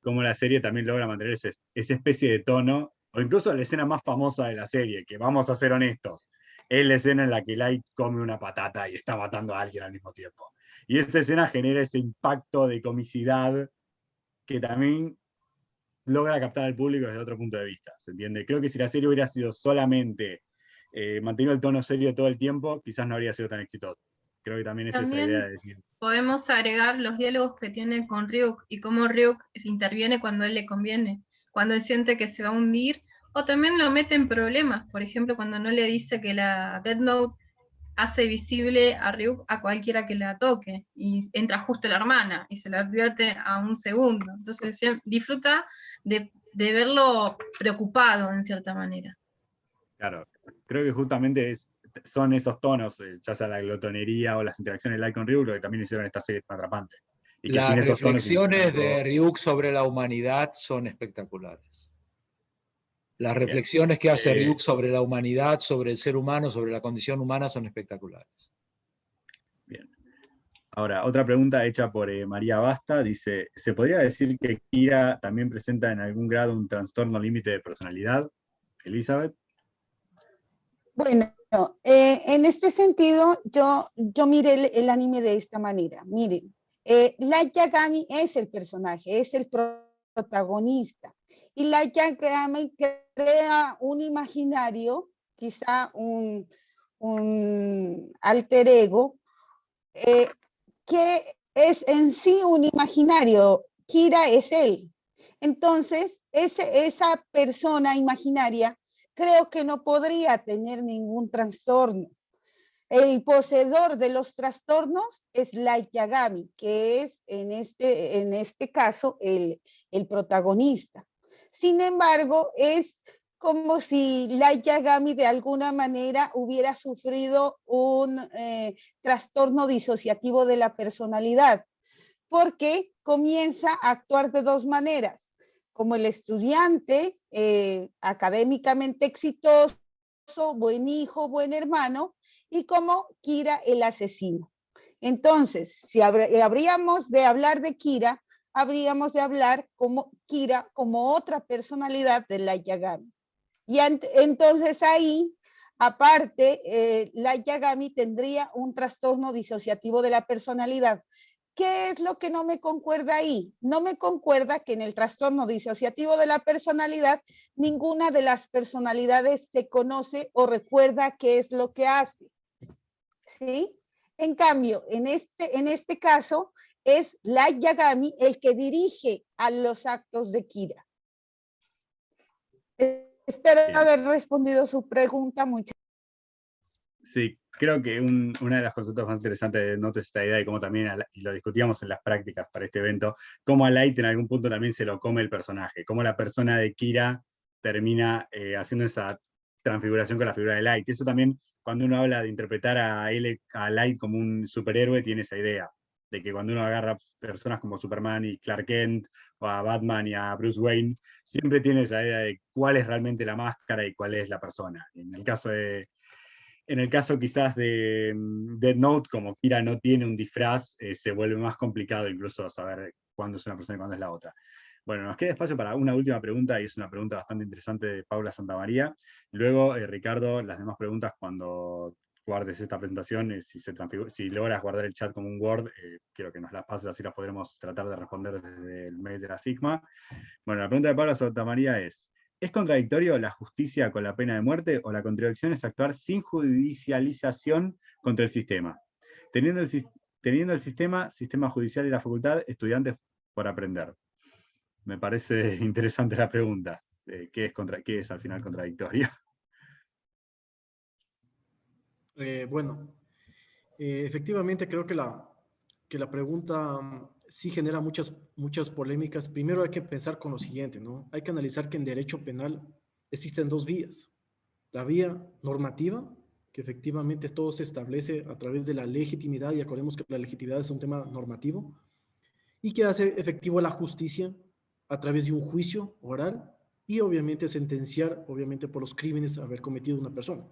B: Cómo la serie también logra mantener esa especie de tono, o incluso la escena más famosa de la serie, que vamos a ser honestos, es la escena en la que Light come una patata y está matando a alguien al mismo tiempo. Y esa escena genera ese impacto de comicidad que también logra captar al público desde otro punto de vista, ¿se entiende? Creo que si la serie hubiera sido solamente mantenido el tono serio todo el tiempo, quizás no habría sido tan exitoso. Creo que también es esa idea de decir...
C: Podemos agregar los diálogos que tiene con Ryuk y cómo Ryuk se interviene cuando a él le conviene, cuando él siente que se va a hundir, o también lo mete en problemas, por ejemplo, cuando no le dice que la Death Note hace visible a Ryuk a cualquiera que la toque, y entra justo la hermana, y se la advierte a un segundo. Entonces disfruta de verlo preocupado en cierta manera.
B: Claro, creo que justamente son esos tonos, ya sea la glotonería o las interacciones de Light con Ryuk, lo que también hicieron esta serie tan atrapante. Y que
A: las reflexiones de Ryuk sobre la humanidad son espectaculares. Las reflexiones que hace Ryuk sobre la humanidad, sobre el ser humano, sobre la condición humana son espectaculares.
B: Bien. Ahora, otra pregunta hecha por María Basta, dice, ¿se podría decir que Kira también presenta en algún grado un trastorno límite de personalidad? Elizabeth.
D: Bueno, en este sentido, yo miré el anime de esta manera. Miren, Light Yagami es el personaje, es el protagonista. Y Light Yagami crea un imaginario, quizá un alter ego, que es en sí un imaginario. Kira es él. Entonces, esa persona imaginaria creo que no podría tener ningún trastorno. El poseedor de los trastornos es Light Yagami, que es en este caso el protagonista. Sin embargo, es como si Light Yagami de alguna manera hubiera sufrido un trastorno disociativo de la personalidad, porque comienza a actuar de dos maneras, como el estudiante académicamente exitoso, buen hijo, buen hermano, y como Kira el asesino. Entonces, si habríamos de hablar de Kira, habríamos de hablar como Kira como otra personalidad de Light Yagami. Y entonces ahí, aparte, Light Yagami tendría un trastorno disociativo de la personalidad. ¿Qué es lo que no me concuerda ahí? No me concuerda que en el trastorno disociativo de la personalidad, ninguna de las personalidades se conoce o recuerda qué es lo que hace. ¿Sí? En cambio, en este caso, es Light Yagami el que dirige a los actos de Kira. Espero haber respondido su pregunta. Muchas gracias.
B: Sí, creo que una de las consultas más interesantes de Note es esta idea de cómo también, y lo discutíamos en las prácticas para este evento, cómo a Light en algún punto también se lo come el personaje, cómo la persona de Kira termina haciendo esa transfiguración con la figura de Light. Y eso también, cuando uno habla de interpretar a Light como un superhéroe, tiene esa idea, de que cuando uno agarra personas como Superman y Clark Kent, o a Batman y a Bruce Wayne, siempre tiene esa idea de cuál es realmente la máscara y cuál es la persona. En el caso quizás de Death Note, como Kira no tiene un disfraz, se vuelve más complicado incluso saber cuándo es una persona y cuándo es la otra. Bueno, nos queda espacio para una última pregunta, y es una pregunta bastante interesante de Paula Santamaría. Luego, Ricardo, las demás preguntas cuando guardes esta presentación, si logras guardar el chat como un Word, quiero que nos las pases, así las podremos tratar de responder desde el mail de la Sigma. Bueno, la pregunta de Paula Santamaría es: ¿es contradictorio la justicia con la pena de muerte, o la contradicción es actuar sin judicialización contra el sistema? Teniendo teniendo el sistema judicial y la facultad, estudiantes por aprender. Me parece interesante la pregunta. ¿Qué es al final contradictorio?
E: Bueno, efectivamente creo que la pregunta sí genera muchas polémicas. Primero hay que pensar con lo siguiente, ¿no? Hay que analizar que en derecho penal existen dos vías. La vía normativa, que efectivamente todo se establece a través de la legitimidad, y acordemos que la legitimidad es un tema normativo, y que hace efectivo la justicia a través de un juicio oral y obviamente sentenciar, obviamente por los crímenes haber cometido una persona.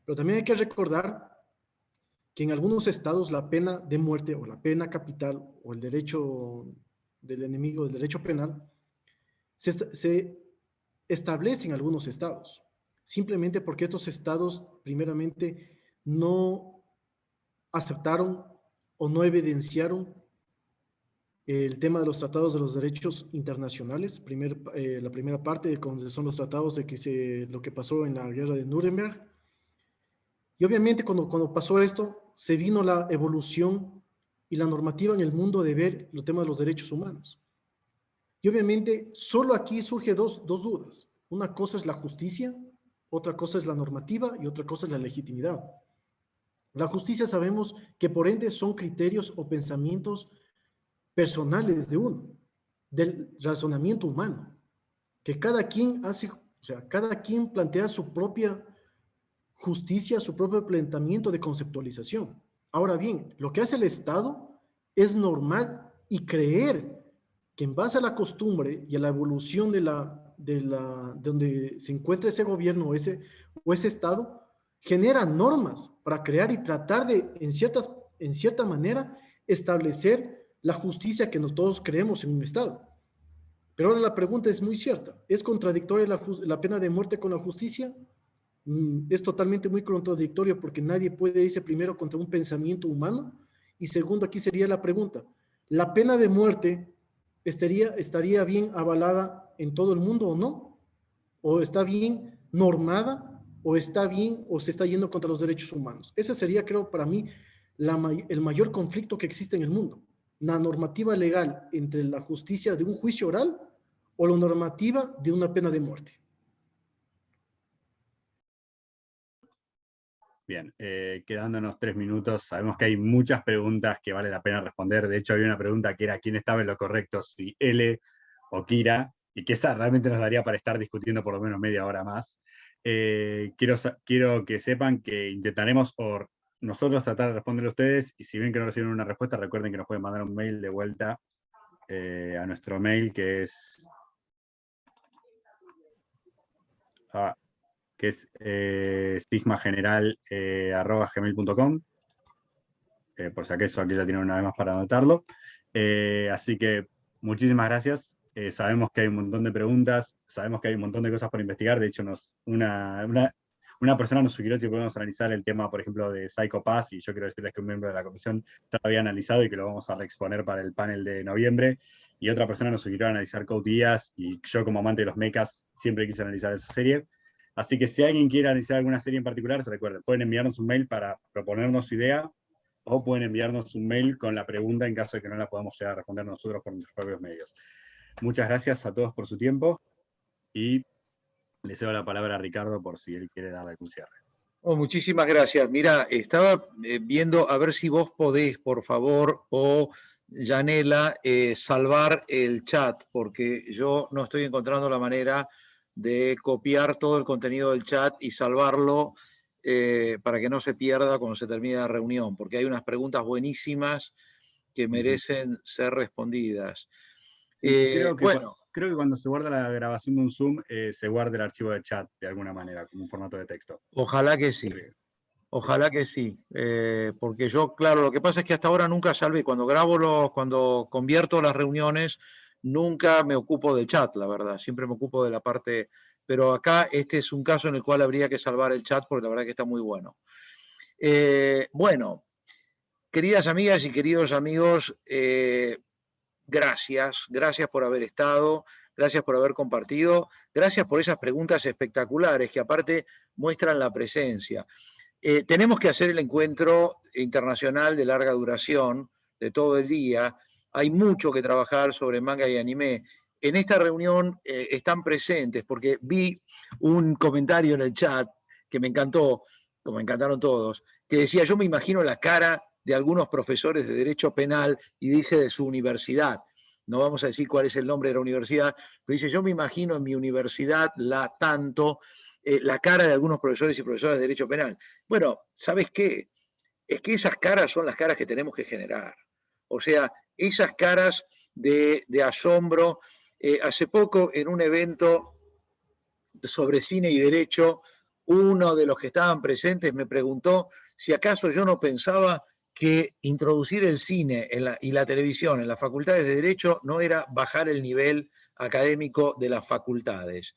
E: Pero también hay que recordar que en algunos estados la pena de muerte o la pena capital o el derecho del enemigo del derecho penal se establece en algunos estados, simplemente porque estos estados primeramente no aceptaron o no evidenciaron el tema de los tratados de los derechos internacionales, la primera parte, donde son los tratados de lo que pasó en la guerra de Nuremberg. Y obviamente cuando pasó esto, se vino la evolución y la normativa en el mundo de ver el tema de los derechos humanos. Y obviamente solo aquí surge dos dudas. Una cosa es la justicia, otra cosa es la normativa y otra cosa es la legitimidad. La justicia sabemos que por ende son criterios o pensamientos personales de uno, del razonamiento humano, que cada quien hace, o sea, cada quien plantea su propia justicia, su propio planteamiento de conceptualización. Ahora bien, lo que hace el Estado es normal y creer que en base a la costumbre y a la evolución de donde se encuentra ese gobierno o ese Estado, genera normas para crear y tratar de, en cierta manera, establecer la justicia que todos creemos en un Estado. Pero ahora la pregunta es muy cierta. ¿Es contradictoria la pena de muerte con la justicia? Es totalmente muy contradictorio porque nadie puede irse primero contra un pensamiento humano. Y segundo, aquí sería la pregunta. ¿La pena de muerte estaría bien avalada en todo el mundo o no? ¿O está bien normada? ¿O está bien o se está yendo contra los derechos humanos? Ese sería, creo, para mí, el mayor conflicto que existe en el mundo. La normativa legal entre la justicia de un juicio oral o la normativa de una pena de muerte.
B: Bien, quedándonos 3 minutos, sabemos que hay muchas preguntas que vale la pena responder. De hecho, había una pregunta que era quién estaba en lo correcto, si L o Kira, y que esa realmente nos daría para estar discutiendo por lo menos media hora más. Quiero que sepan que intentaremos nosotros tratar de responderle a ustedes, y si ven que no reciben una respuesta, recuerden que nos pueden mandar un mail de vuelta a nuestro mail, que es sigmageneral@gmail.com, por si acaso aquí la tienen una vez más para anotarlo. Así que muchísimas gracias. Sabemos que hay un montón de preguntas, sabemos que hay un montón de cosas por investigar. De hecho, una persona nos sugirió si podemos analizar el tema, por ejemplo, de Psycho Pass, y yo quiero decirles que un miembro de la comisión ya lo había analizado y que lo vamos a reexponer para el panel de noviembre. Y otra persona nos sugirió analizar Code Geass, y yo, como amante de los mechas, siempre quise analizar esa serie. Así que si alguien quiere analizar alguna serie en particular, se recuerden, pueden enviarnos un mail para proponernos su idea, o pueden enviarnos un mail con la pregunta en caso de que no la podamos llegar a responder nosotros por nuestros propios medios. Muchas gracias a todos por su tiempo, y le cedo la palabra a Ricardo por si él quiere darle un cierre.
A: Oh, muchísimas gracias. Mira, estaba viendo a ver si vos podés, por favor, o Yanela, salvar el chat, porque yo no estoy encontrando la manera de copiar todo el contenido del chat y salvarlo para que no se pierda cuando se termine la reunión, porque hay unas preguntas buenísimas que merecen ser respondidas.
B: Creo que cuando se guarda la grabación de un Zoom, se guarda el archivo de chat de alguna manera, como un formato de texto.
A: Ojalá que sí. Ojalá que sí, porque yo, claro, lo que pasa es que hasta ahora nunca salvé, cuando convierto las reuniones, nunca me ocupo del chat, la verdad, siempre me ocupo de la parte, pero acá este es un caso en el cual habría que salvar el chat, porque la verdad que está muy bueno. Bueno, queridas amigas y queridos amigos, gracias por haber estado, gracias por haber compartido, gracias por esas preguntas espectaculares que aparte muestran la presencia. Tenemos que hacer el encuentro internacional de larga duración, de todo el día. Hay mucho que trabajar sobre manga y anime. En esta reunión están presentes, porque vi un comentario en el chat que me encantó, como me encantaron todos, que decía, yo me imagino la cara de algunos profesores de Derecho Penal, y dice de su universidad. No vamos a decir cuál es el nombre de la universidad, pero dice, yo me imagino en mi universidad la cara de algunos profesores y profesoras de Derecho Penal. Bueno, ¿sabes qué? Es que esas caras son las caras que tenemos que generar. O sea, esas caras de asombro. Hace poco, en un evento sobre cine y derecho, uno de los que estaban presentes me preguntó si acaso yo no pensaba que introducir el cine y la televisión en las facultades de Derecho no era bajar el nivel académico de las facultades.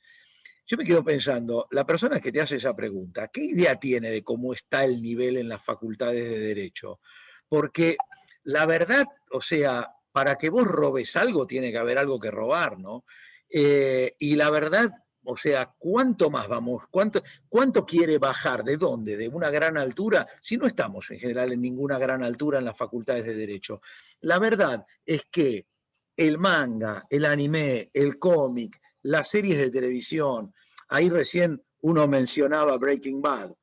A: Yo me quedo pensando, la persona que te hace esa pregunta, ¿qué idea tiene de cómo está el nivel en las facultades de Derecho? Porque la verdad, o sea, para que vos robes algo tiene que haber algo que robar, ¿no? Y la verdad, o sea, ¿cuánto más vamos? ¿Cuánto quiere bajar? ¿De dónde? ¿De una gran altura? Si no estamos en general en ninguna gran altura en las facultades de Derecho. La verdad es que el manga, el anime, el cómic, las series de televisión, ahí recién uno mencionaba Breaking Bad,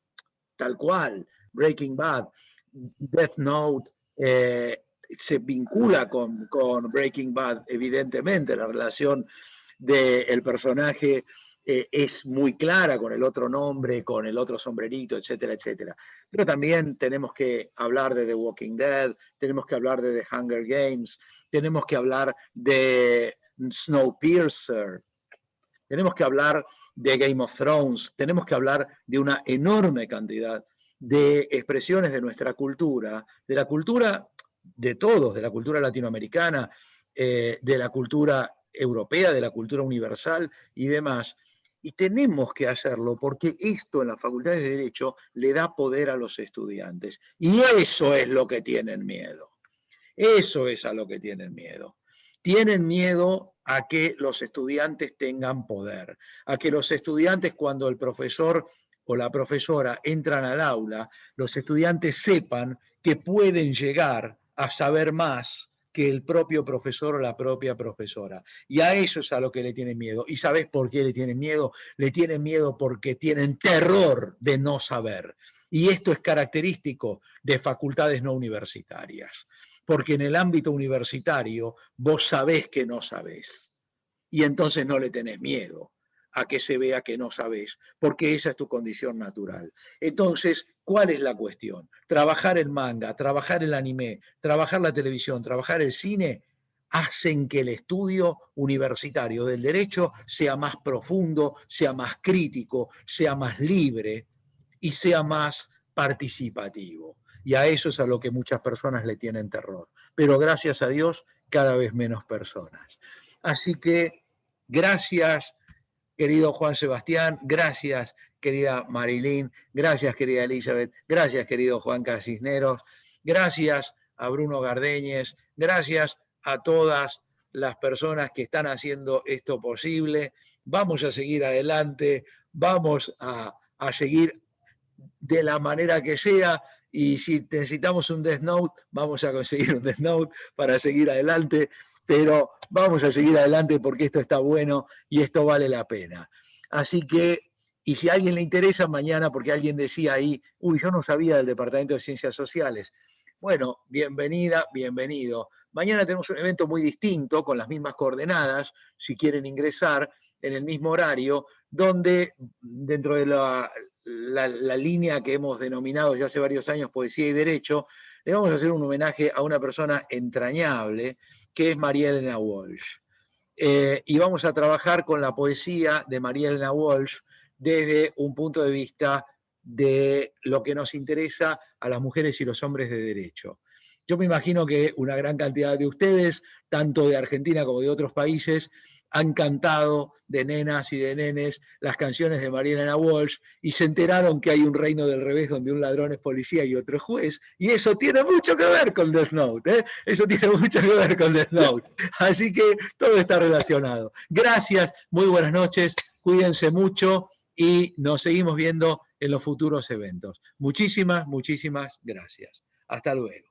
A: tal cual, Breaking Bad, Death Note, se vincula con Breaking Bad, evidentemente, la relación del personaje es muy clara con el otro nombre, con el otro sombrerito, etcétera, etcétera. Pero también tenemos que hablar de The Walking Dead, tenemos que hablar de The Hunger Games, tenemos que hablar de Snowpiercer, tenemos que hablar de Game of Thrones, tenemos que hablar de una enorme cantidad de expresiones de nuestra cultura, de la cultura de todos, de la cultura latinoamericana, de la cultura europea, de la cultura universal y demás. Y tenemos que hacerlo porque esto en las facultades de Derecho le da poder a los estudiantes. Y eso es lo que tienen miedo. Eso es a lo que tienen miedo. Tienen miedo a que los estudiantes tengan poder, a que los estudiantes, cuando el profesor o la profesora entran al aula, los estudiantes sepan que pueden llegar a saber más que el propio profesor o la propia profesora. Y a eso es a lo que le tienen miedo. ¿Y sabes por qué le tienen miedo? Le tienen miedo porque tienen terror de no saber. Y esto es característico de facultades no universitarias. Porque en el ámbito universitario vos sabés que no sabés. Y entonces no le tenés miedo a que se vea que no sabés, porque esa es tu condición natural. Entonces, ¿cuál es la cuestión? Trabajar el manga, trabajar el anime, trabajar la televisión, trabajar el cine, hacen que el estudio universitario del derecho sea más profundo, sea más crítico, sea más libre y sea más participativo. Y a eso es a lo que muchas personas le tienen terror. Pero gracias a Dios, cada vez menos personas. Así que gracias, querido Juan Sebastián, gracias, querida Marilyn, gracias, querida Elizabeth, gracias, querido Juan Cisneros, gracias a Bruno Gardeñez, gracias a todas las personas que están haciendo esto posible. Vamos a seguir adelante, vamos a seguir de la manera que sea, y si necesitamos un Death Note, vamos a conseguir un Death Note para seguir adelante, pero vamos a seguir adelante porque esto está bueno y esto vale la pena. Así que, y si a alguien le interesa mañana, porque alguien decía ahí, uy, yo no sabía del Departamento de Ciencias Sociales. Bueno, bienvenida, bienvenido. Mañana tenemos un evento muy distinto, con las mismas coordenadas, si quieren ingresar, en el mismo horario, donde dentro de la línea que hemos denominado ya hace varios años Poesía y Derecho, le vamos a hacer un homenaje a una persona entrañable, que es María Elena Walsh. Y vamos a trabajar con la poesía de María Elena Walsh desde un punto de vista de lo que nos interesa a las mujeres y los hombres de derecho. Yo me imagino que una gran cantidad de ustedes, tanto de Argentina como de otros países, han cantado de nenas y de nenes las canciones de María Elena Walsh y se enteraron que hay un reino del revés donde un ladrón es policía y otro juez, y eso tiene mucho que ver con Death Note, ¿eh? Eso tiene mucho que ver con Death Note. Así que todo está relacionado. Gracias, muy buenas noches, cuídense mucho y nos seguimos viendo en los futuros eventos. Muchísimas, muchísimas gracias. Hasta luego.